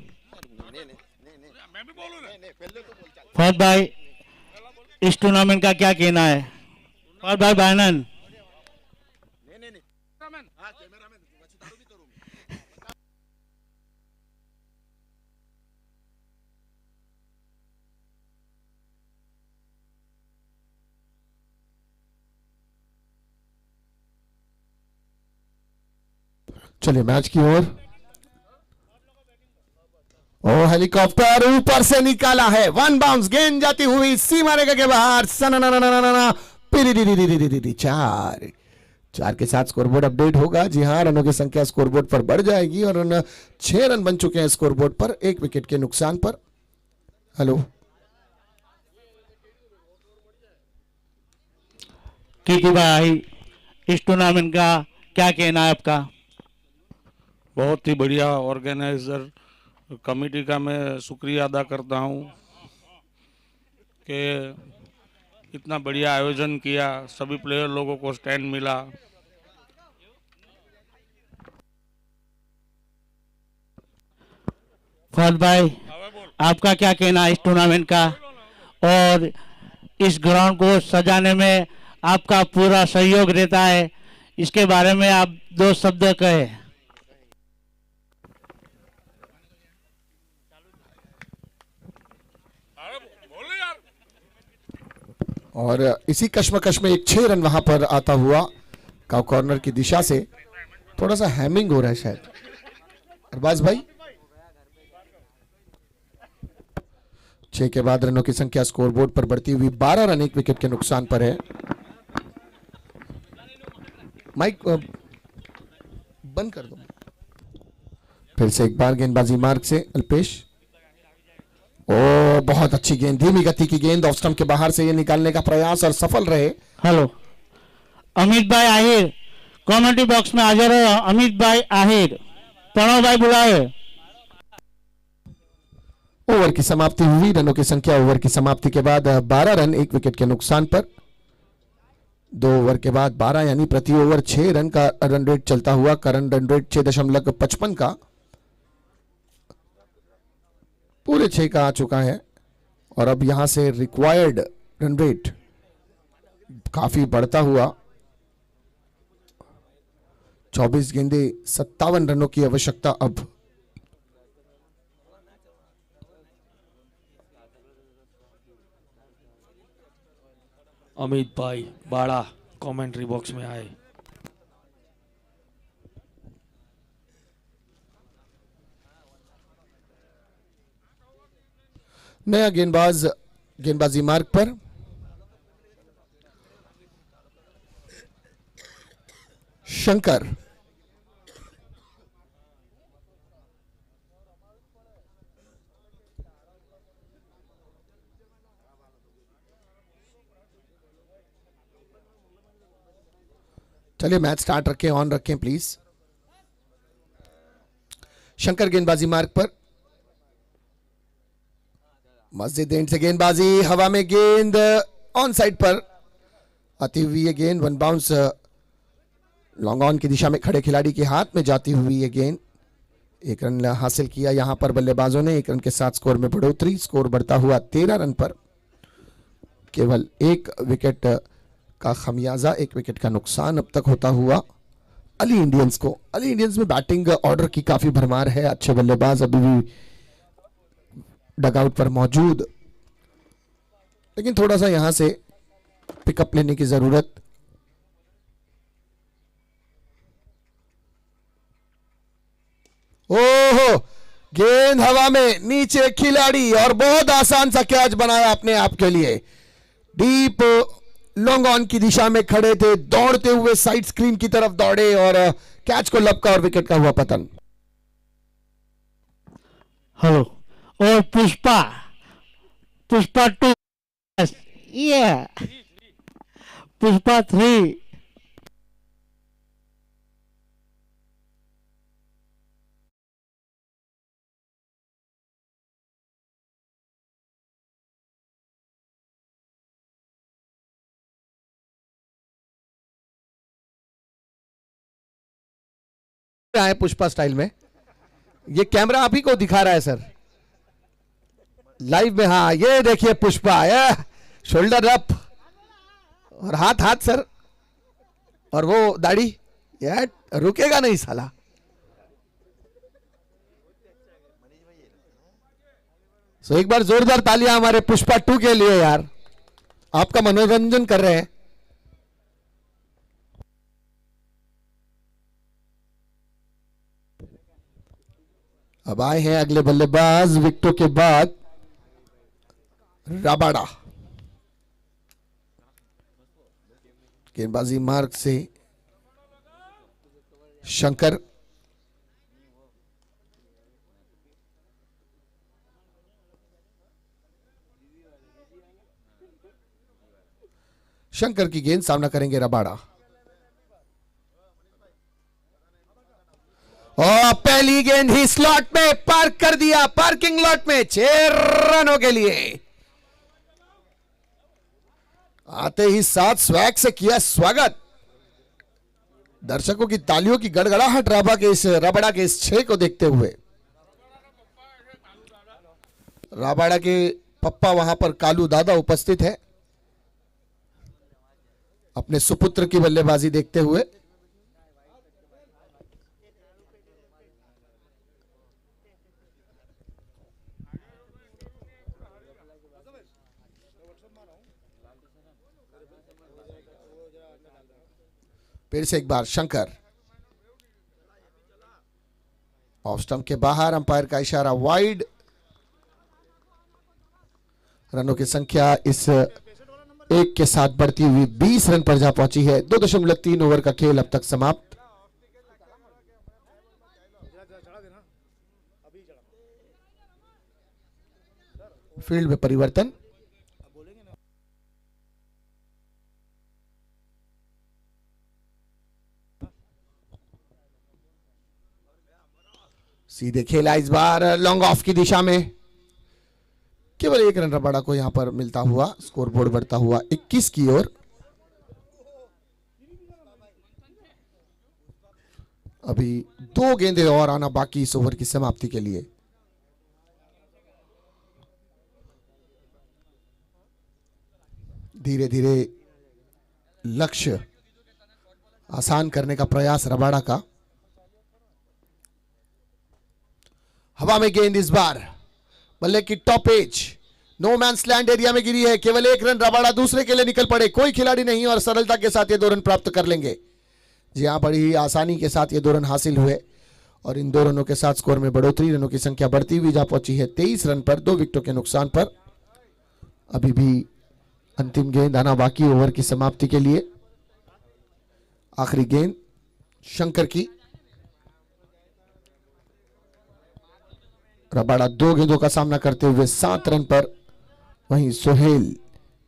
मैं भी बोलूं ना ને પહેલે તો બોલ ચાલ फौज भाई इस टूर्नामेंट का क्या कहना है? फौज भाई बहनन ને ને ને कैमरामैन હા કેમેરામેન પછી તારું બી કરું चलिए मैच की ओर। और हेलीकॉप्टर ऊपर से निकाला है, वन बाउंस, गेंद जाती हुई सीमा रेखा के बाहर, चार चार के साथ स्कोरबोर्ड अपडेट होगा। जी हाँ, रनों की संख्या स्कोरबोर्ड पर बढ़ जाएगी और 6 रन बन चुके हैं स्कोरबोर्ड पर 1 विकेट के नुकसान पर। हेलो कीकी भाई, इस टूर्नामेंट का क्या कहना है आपका? बहुत ही बढ़िया ऑर्गेनाइजर कमेटी का मैं शुक्रिया अदा करता हूँ कि इतना बढ़िया आयोजन किया, सभी प्लेयर लोगों को स्टैंड मिला। फौज भाई, आपका क्या कहना है इस टूर्नामेंट का? और इस ग्राउंड को सजाने में आपका पूरा सहयोग रहता है, इसके बारे में आप दो शब्द कहें। और इसी कश्मकश में एक 6 रन वहां पर आता हुआ काउ कॉर्नर की दिशा से। थोड़ा सा हैमिंग हो रहा है शायद अरबाज भाई। 6 के बाद रनों की संख्या स्कोरबोर्ड पर बढ़ती हुई 12 रन 1 विकेट के नुकसान पर है। माइक बंद कर दो। फिर से एक बार गेंदबाजी मार्ग से अल्पेश। ओ बहुत अच्छी गेंद, धीमी गति की गेंद, ऑफ स्टंप के बाहर से ये निकालने का प्रयास और सफल रहे। हेलो अमित भाई आहिर, कमेंट्री बॉक्स में हाजिर हो। अमित भाई आहिर, प्रणव भाई बुलाए। ओवर की समाप्ति हुई, रनों की संख्या ओवर की समाप्ति के बाद 12 रन 1 विकेट के नुकसान पर। 2 ओवर के बाद 12 यानी प्रति ओवर 6 रन का रन रेट चलता हुआ करंट रन रेट 6.55 का पूरे 6 का आ चुका है। और अब यहां से रिक्वायर्ड रन रेट काफी बढ़ता हुआ 24 गेंदे 57 रनों की आवश्यकता अब। अमित भाई बाड़ा कमेंट्री बॉक्स में आए। नया गेंदबाज गेंदबाजी मार्ग पर। शंकर चलिए मैच स्टार्ट रखें, ऑन रखें प्लीज। शंकर गेंदबाजी मार्ग पर। मस्जिद एंड से गेंदबाजी, हवा में गेंद ऑन साइड पर आती हुई ये गेंद, वन बाउंस लॉन्ग ऑन की दिशा में खड़े खिलाड़ी के हाथ में जाती हुई ये गेंद। 1 रन हासिल किया यहां पर बल्लेबाजों ने। 1 रन के साथ स्कोर में बढ़ोतरी, स्कोर बढ़ता हुआ 13 रन पर। केवल 1 विकेट का खमियाजा, 1 विकेट का नुकसान अब तक होता हुआ अली इंडियंस को। अली इंडियंस में बैटिंग ऑर्डर की काफी भरमार है, अच्छे बल्लेबाज अभी भी डगआउट पर मौजूद, लेकिन थोड़ा सा यहां से पिकअप लेने की जरूरत। ओहो, गेंद हवा में, नीचे खिलाड़ी और बहुत आसान सा कैच बनाया अपने आप के लिए। डीप लॉन्ग ऑन की दिशा में खड़े थे, दौड़ते हुए साइड स्क्रीन की तरफ दौड़े और कैच को लपका और विकेट का हुआ पतन। हेलो और पुष्पा, पुष्पा 2, ये पुष्पा 3। है पुष्पा स्टाइल में। ये कैमरा आप ही को दिखा रहा है सर लाइव में। हाँ ये देखिए पुष्पा, ये शोल्डर अप और हाथ हाथ सर, और वो दाढ़ी, यार रुकेगा नहीं साला। सो एक बार जोरदार तालियां हमारे पुष्पा 2 के लिए यार, आपका मनोरंजन कर रहे हैं। अब आए हैं अगले बल्लेबाज विकेटों के बाद रबाड़ा। गेंदबाजी मार्ग से शंकर, शंकर की गेंद, सामना करेंगे रबाड़ा। और पहली गेंद ही स्लॉट में पार्क कर दिया, पार्किंग लॉट में 6 रनों के लिए। आते ही साथ स्वैग से किया स्वागत। दर्शकों की तालियों की गड़गड़ाहट रबाड़ा के इस 6 को देखते हुए। रबाड़ा के पप्पा वहां पर कालू दादा उपस्थित है अपने सुपुत्र की बल्लेबाजी देखते हुए। फिर से एक बार शंकर, ऑफ स्टंप के बाहर, अंपायर का इशारा वाइड। रनों की संख्या इस एक के साथ बढ़ती हुई 20 रन पर जा पहुंची है। 2.3 ओवर का खेल अब तक समाप्त। फील्ड में परिवर्तन, सीधे खेला इस बार लॉन्ग ऑफ की दिशा में। केवल 1 रन रबाड़ा को यहां पर मिलता हुआ, स्कोर बोर्ड बढ़ता हुआ 21 की ओर। अभी 2 गेंदें और आना बाकी इस ओवर की समाप्ति के लिए। धीरे धीरे लक्ष्य आसान करने का प्रयास रबाड़ा का। हवा में गेंद इस बार बल्ले की top edge, no man's land area में गिरी है। केवल 1 रन, रबाड़ा दूसरे के लिए निकल पड़े। कोई खिलाड़ी नहीं और सरलता के साथ ये 2 रन प्राप्त कर लेंगे। जी हां, बड़ी ही आसानी के साथ ये 2 रन हासिल हुए और इन 2 रनों के साथ स्कोर में बढ़ोतरी। रनों की संख्या बढ़ती हुई जा पहुंची है 23 रन पर, 2 विकेटों के नुकसान पर। अभी भी अंतिम गेंद आना बाकी ओवर की समाप्ति के लिए। आखिरी गेंद शंकर की। रबाड़ा 2 गेंदों का सामना करते हुए 7 रन पर। वहीं सोहेल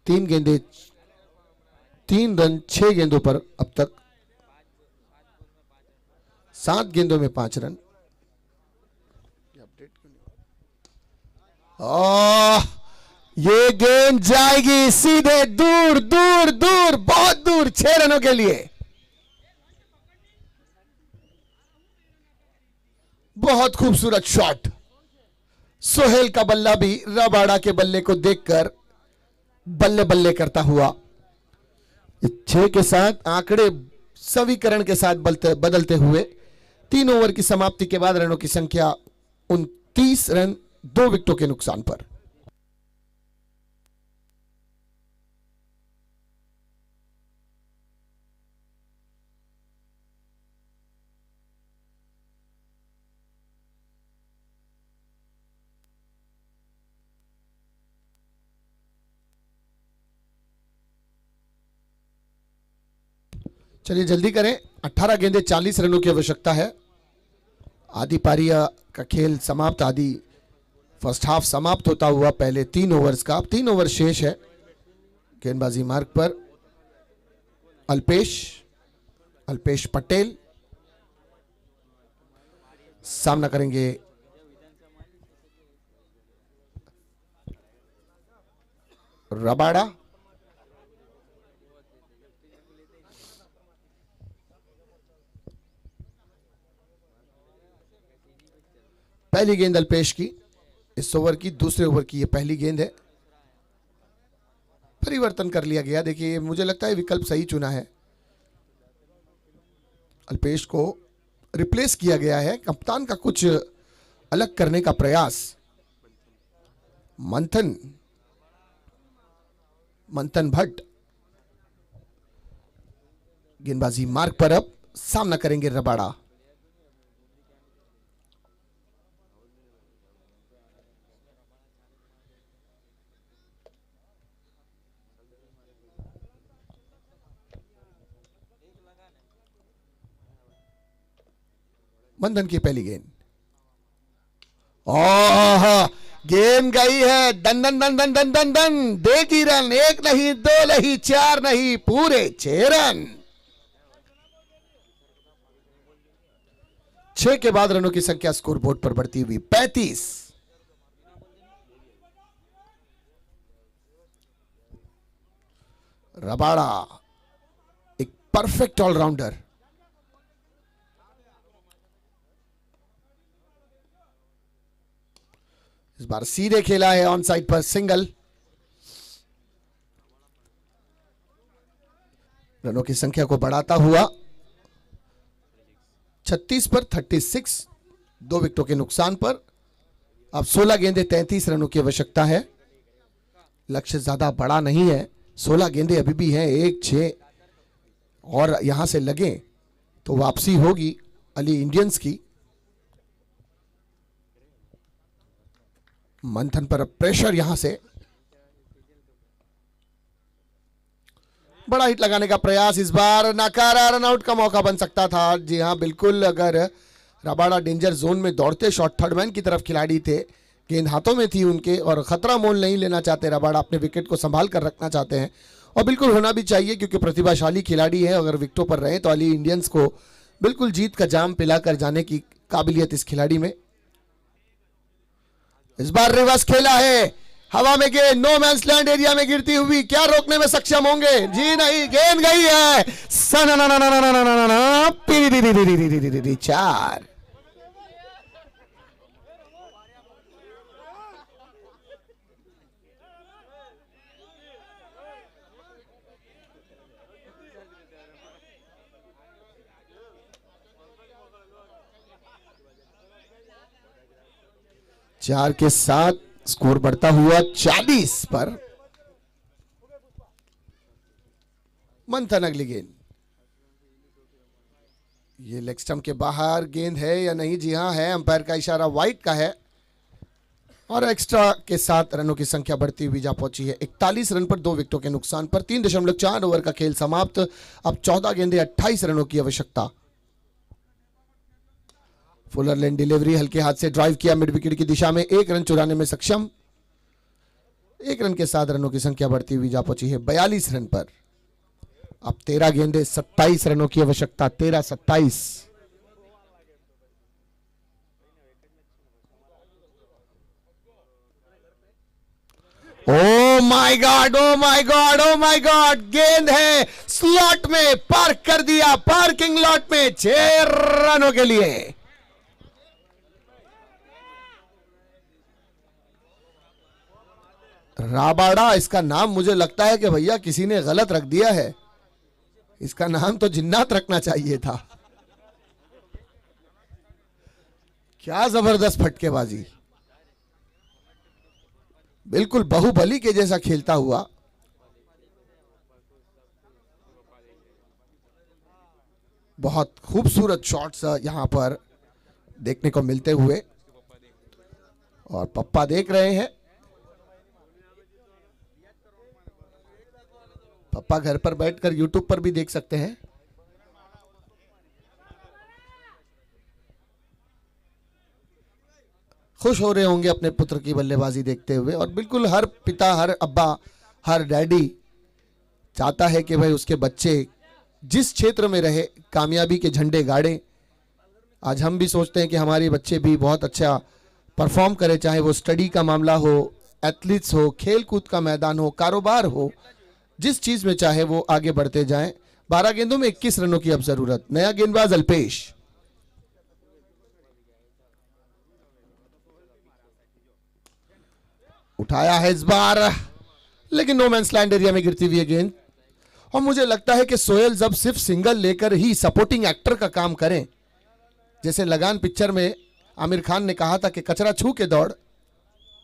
3 गेंदें 3 रन 6 गेंदों पर अब तक, 7 गेंदों में 5 रन। ये गेंद जाएगी सीधे दूर दूर दूर, बहुत दूर, 6 रनों के लिए। बहुत खूबसूरत शॉट। सोहेल का बल्ला भी रबाड़ा के बल्ले को देखकर बल्ले बल्ले करता हुआ। 6 के साथ आंकड़े सवीकरण के साथ बदलते हुए 3 ओवर की समाप्ति के बाद रनों की संख्या 29 रन, 2 विकेटों के नुकसान पर। चलिए जल्दी करें, 18 गेंदें 40 रनों की आवश्यकता है। आधी पारी का खेल समाप्त, आधी फर्स्ट हाफ समाप्त होता हुआ पहले 3 ओवर्स का, अब 3 ओवर शेष है। गेंदबाजी मार्ग पर अल्पेश पटेल सामना करेंगे रबाड़ा। पहली गेंद अल्पेश की, इस ओवर की, दूसरे ओवर की ये पहली गेंद है। परिवर्तन कर लिया गया। देखिए मुझे लगता है विकल्प सही चुना है। अल्पेश को रिप्लेस किया गया है। कप्तान का कुछ अलग करने का प्रयास। मंथन भट्ट गेंदबाजी मार्ग पर, अब सामना करेंगे रबाड़ा। मंथन की पहली गेंद, ओह गेंद गई है, दन दन दन दन दन दन दन, देखी रन, 1 नहीं 2 नहीं 4 नहीं, पूरे 6 रन। 6 के बाद रनों की संख्या स्कोर बोर्ड पर बढ़ती हुई 35। रबाड़ा एक परफेक्ट ऑलराउंडर। इस बार सीधे खेला है, ऑन साइड पर सिंगल। रनों की संख्या को बढ़ाता हुआ 36 पर 36, 2 विकेटों के नुकसान पर। अब 16 गेंदें 33 रनों की आवश्यकता है। लक्ष्य ज्यादा बड़ा नहीं है, 16 गेंदें अभी भी हैं, 1-6 और यहां से लगे तो वापसी होगी अली इंडियंस की। मंथन पर प्रेशर, यहां से बड़ा हिट लगाने का प्रयास, इस बार नकारा, रनआउट का मौका बन सकता था। जी हां बिल्कुल, अगर रबाड़ा डेंजर जोन में दौड़ते शॉट थर्ड मैन की तरफ खिलाड़ी थे, गेंद हाथों में थी उनके और खतरा मोल नहीं लेना चाहते रबाड़ा, अपने विकेट को संभाल कर रखना चाहते हैं और बिल्कुल होना भी चाहिए क्योंकि प्रतिभाशाली खिलाड़ी है। अगर विकेटों पर रहे तो अली इंडियंस को बिल्कुल जीत का जाम पिलाकर जाने की काबिलियत इस खिलाड़ी में। इस बार रिवर्स खेला है, हवा में गेंद नो मैंस लैंड एरिया में गिरती हुई, क्या रोकने में सक्षम होंगे? जी नहीं, गेंद गई है, 4। चार के साथ स्कोर बढ़ता हुआ 40 पर। मंथन अगली गेंद, ये लेग स्टंप के बाहर गेंद है या नहीं? जी हां है, अंपायर का इशारा वाइड का है और एक्स्ट्रा के साथ रनों की संख्या बढ़ती हुई जा पहुंची है 41 रन पर 2 विकेटों के नुकसान पर। 3.4 ओवर का खेल समाप्त। अब 14 गेंदें 28 रनों की आवश्यकता। फुलर लेन डिलीवरी, हल्के हाथ से ड्राइव किया मिड विकेट की दिशा में, 1 रन चुराने में सक्षम। 1 रन के साथ रनों की संख्या बढ़ती हुई जा पहुंची है 42 रन पर। अब 13 गेंदें 27 रनों की आवश्यकता। 13-27। Oh my God, oh my God, oh my God, गेंद है स्लॉट में, पार्क कर दिया पार्किंग लॉट में, 6 रनों के लिए। राबाड़ा, इसका नाम मुझे लगता है कि भैया किसी ने गलत रख दिया है। इसका नाम तो जिन्नात रखना चाहिए था। क्या जबरदस्त फटकेबाजी, बिल्कुल बाहुबली के जैसा खेलता हुआ। बहुत खूबसूरत शॉट्स यहां पर देखने को मिलते हुए और पप्पा देख रहे हैं। पप्पा घर पर बैठकर यूट्यूब पर भी देख सकते हैं। खुश हो रहे होंगे अपने पुत्र की बल्लेबाजी देखते हुए। और बिल्कुल हर पिता, हर अब्बा, हर डैडी चाहता है कि भाई उसके बच्चे जिस क्षेत्र में रहे कामयाबी के झंडे गाड़े। आज हम भी सोचते हैं कि हमारे बच्चे भी बहुत अच्छा परफॉर्म करें, चाहे वो स्टडी का मामला हो, एथलीट्स हो, खेल कूद का मैदान हो, कारोबार हो, जिस चीज में चाहे वो आगे बढ़ते जाएं। 12 गेंदों में 21 रनों की अब जरूरत। नया गेंदबाज अल्पेश, उठाया है इस बार, लेकिन नो मैंस लैंड एरिया में गिरती हुई गेंद। और मुझे लगता है कि सोहेल जब सिर्फ सिंगल लेकर ही सपोर्टिंग एक्टर का काम करें, जैसे लगान पिक्चर में आमिर खान ने कहा था कि कचरा छू के दौड़,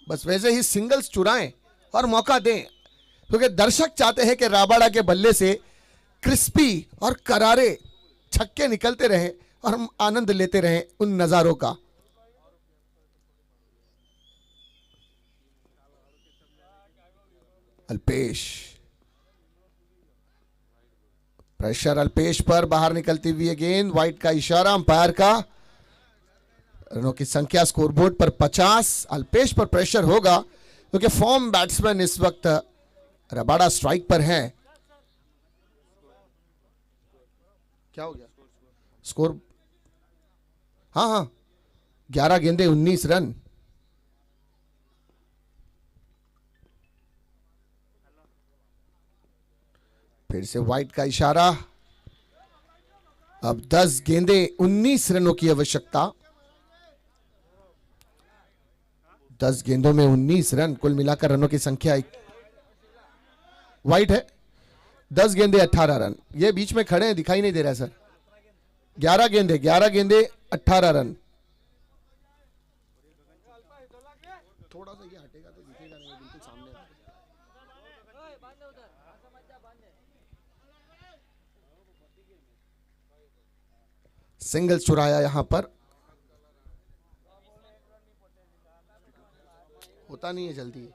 बस वैसे ही सिंगल्स चुराएं और मौका दें, क्योंकि दर्शक चाहते हैं कि राबाडा के बल्ले से क्रिस्पी और करारे छक्के निकलते रहें और हम आनंद लेते रहें उन नजारों का। अल्पेश, प्रेशर अल्पेश पर, बाहर निकलती हुई गेंद, वाइड का इशारा अंपायर का। रनों की संख्या स्कोरबोर्ड पर 50। अल्पेश पर प्रेशर होगा क्योंकि फॉर्म बैट्समैन इस वक्त रबाडा स्ट्राइक पर हैं। क्या हो गया स्कोर? हाँ, 11 गेंदे 19 रन। फिर से वाइड का इशारा। अब 10 गेंदे 19 रनों की आवश्यकता। 10 गेंदों में 19 रन, कुल मिलाकर रनों की संख्या वाइड है 10 गेंदे 18 रन। ये बीच में खड़े हैं, दिखाई नहीं दे रहा है सर। 11 गेंदे 18 रन। थोड़ा सा ये हटेगा तो दिखेगा नहीं, बिल्कुल सामने। सिंगल्स चुराया यहां पर, होता नहीं है जल्दी।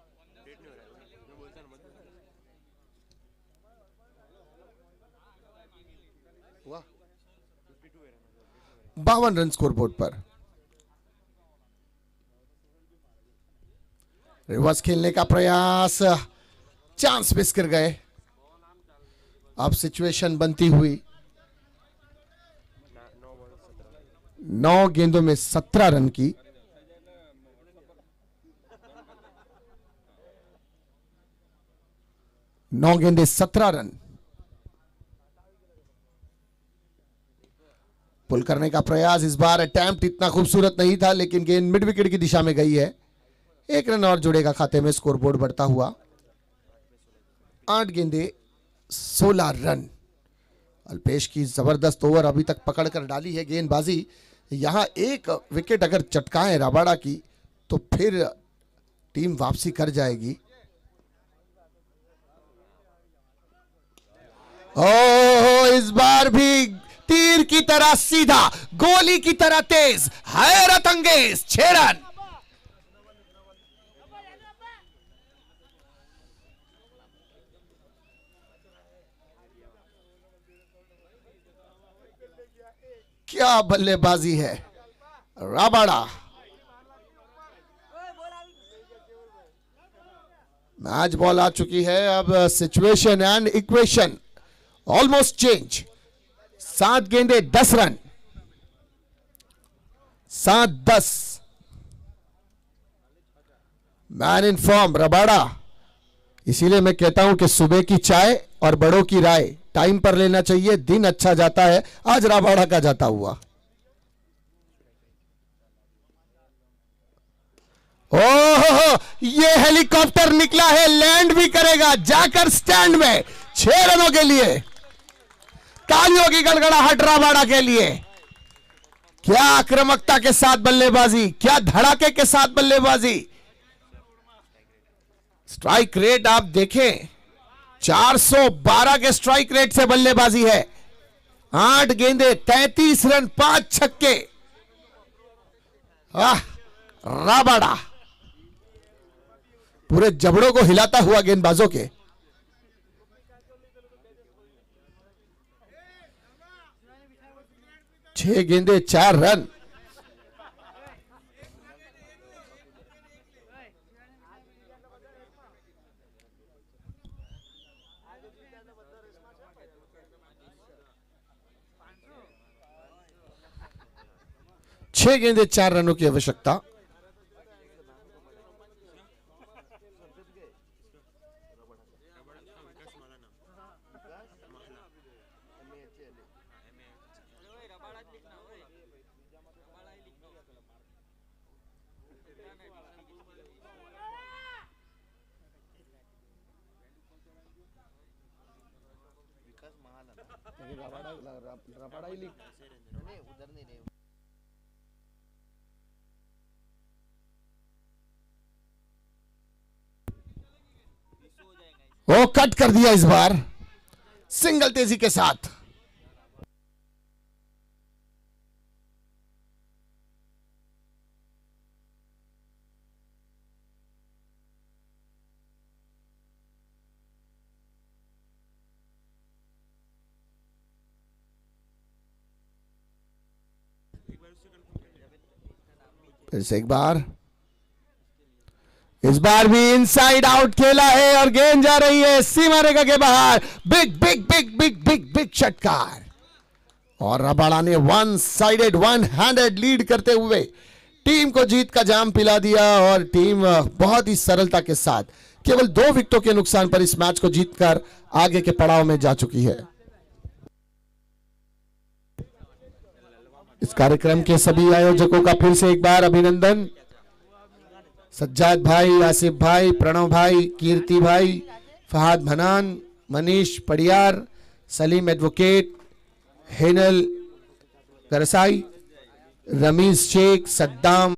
52 रन स्कोरबोर्ड पर। रिवर्स खेलने का प्रयास, चांस मिस कर गए। अब सिचुएशन बनती हुई 9 गेंदों में 17 रन की। नौ गेंदे 17 रन। पुल करने का प्रयास, इस बार अटेम्प्ट इतना खूबसूरत नहीं था, लेकिन गेंद मिड विकेट की दिशा में गई है। 1 रन और जुड़ेगा खाते में, स्कोरबोर्ड बढ़ता हुआ 8 गेंदे 16 रन। अल्पेश की जबरदस्त ओवर अभी तक पकड़ कर डाली है गेंदबाजी। यहां एक विकेट अगर चटकाए राबाडा की तो फिर टीम वापसी कर जाएगी। ओह, इस बार भी तीर की तरह सीधा, गोली की तरह तेज, हैरत अंगेज 6 रन। क्या बल्लेबाजी है राबाडा। मैच बॉल आ चुकी है। अब situation and equation almost change. 7 गेंदे 10 run, 7-10। Man in form Rabada. इसीलिए मैं कहता हूं कि सुबह की चाय और बड़ों की राय टाइम पर लेना चाहिए। दिन अच्छा जाता है, आज राबाडा का जाता हुआ। ओहो, ये हेलीकॉप्टर निकला है, लैंड भी करेगा जाकर स्टैंड में। 6 रनों के लिए तालियों की गड़गड़ाहट राबाडा के लिए। क्या आक्रामकता के साथ बल्लेबाजी, क्या धड़ाके के साथ बल्लेबाजी। स्ट्राइक रेट आप देखें, 412 के स्ट्राइक रेट से बल्लेबाजी है। 8 गेंदे 33 रन, 5 छक्के। राबाडा पूरे जबड़ों को हिलाता हुआ गेंदबाजों के। छह गेंदे 4 रन। 6 गेंदें 4 रनों की आवश्यकता। वो कट कर दिया इस बार सिंगल तेजी के साथ। फिर से एक बार, इस बार भी इनसाइड आउट खेला है और गेंद जा रही है सीमा रेखा के बाहर। Big big big big big big षटकार, और रबाड़ा ने one sided one handed lead करते हुए टीम को जीत का जाम पिला दिया और टीम बहुत ही सरलता के साथ केवल 2 विकेटों के नुकसान पर इस मैच को जीतकर आगे के पड़ाव में जा चुकी है। इस कार्यक्रम के सभी आयोजकों का फिर से एक बार अभिनंदन। सज्जाद भाई, आसिफ भाई, प्रणव भाई, कीर्ति भाई, फहाद भनान, मनीष पड़ियार, सलीम एडवोकेट, हेनल गरसाई, रमीज शेख, सद्दाम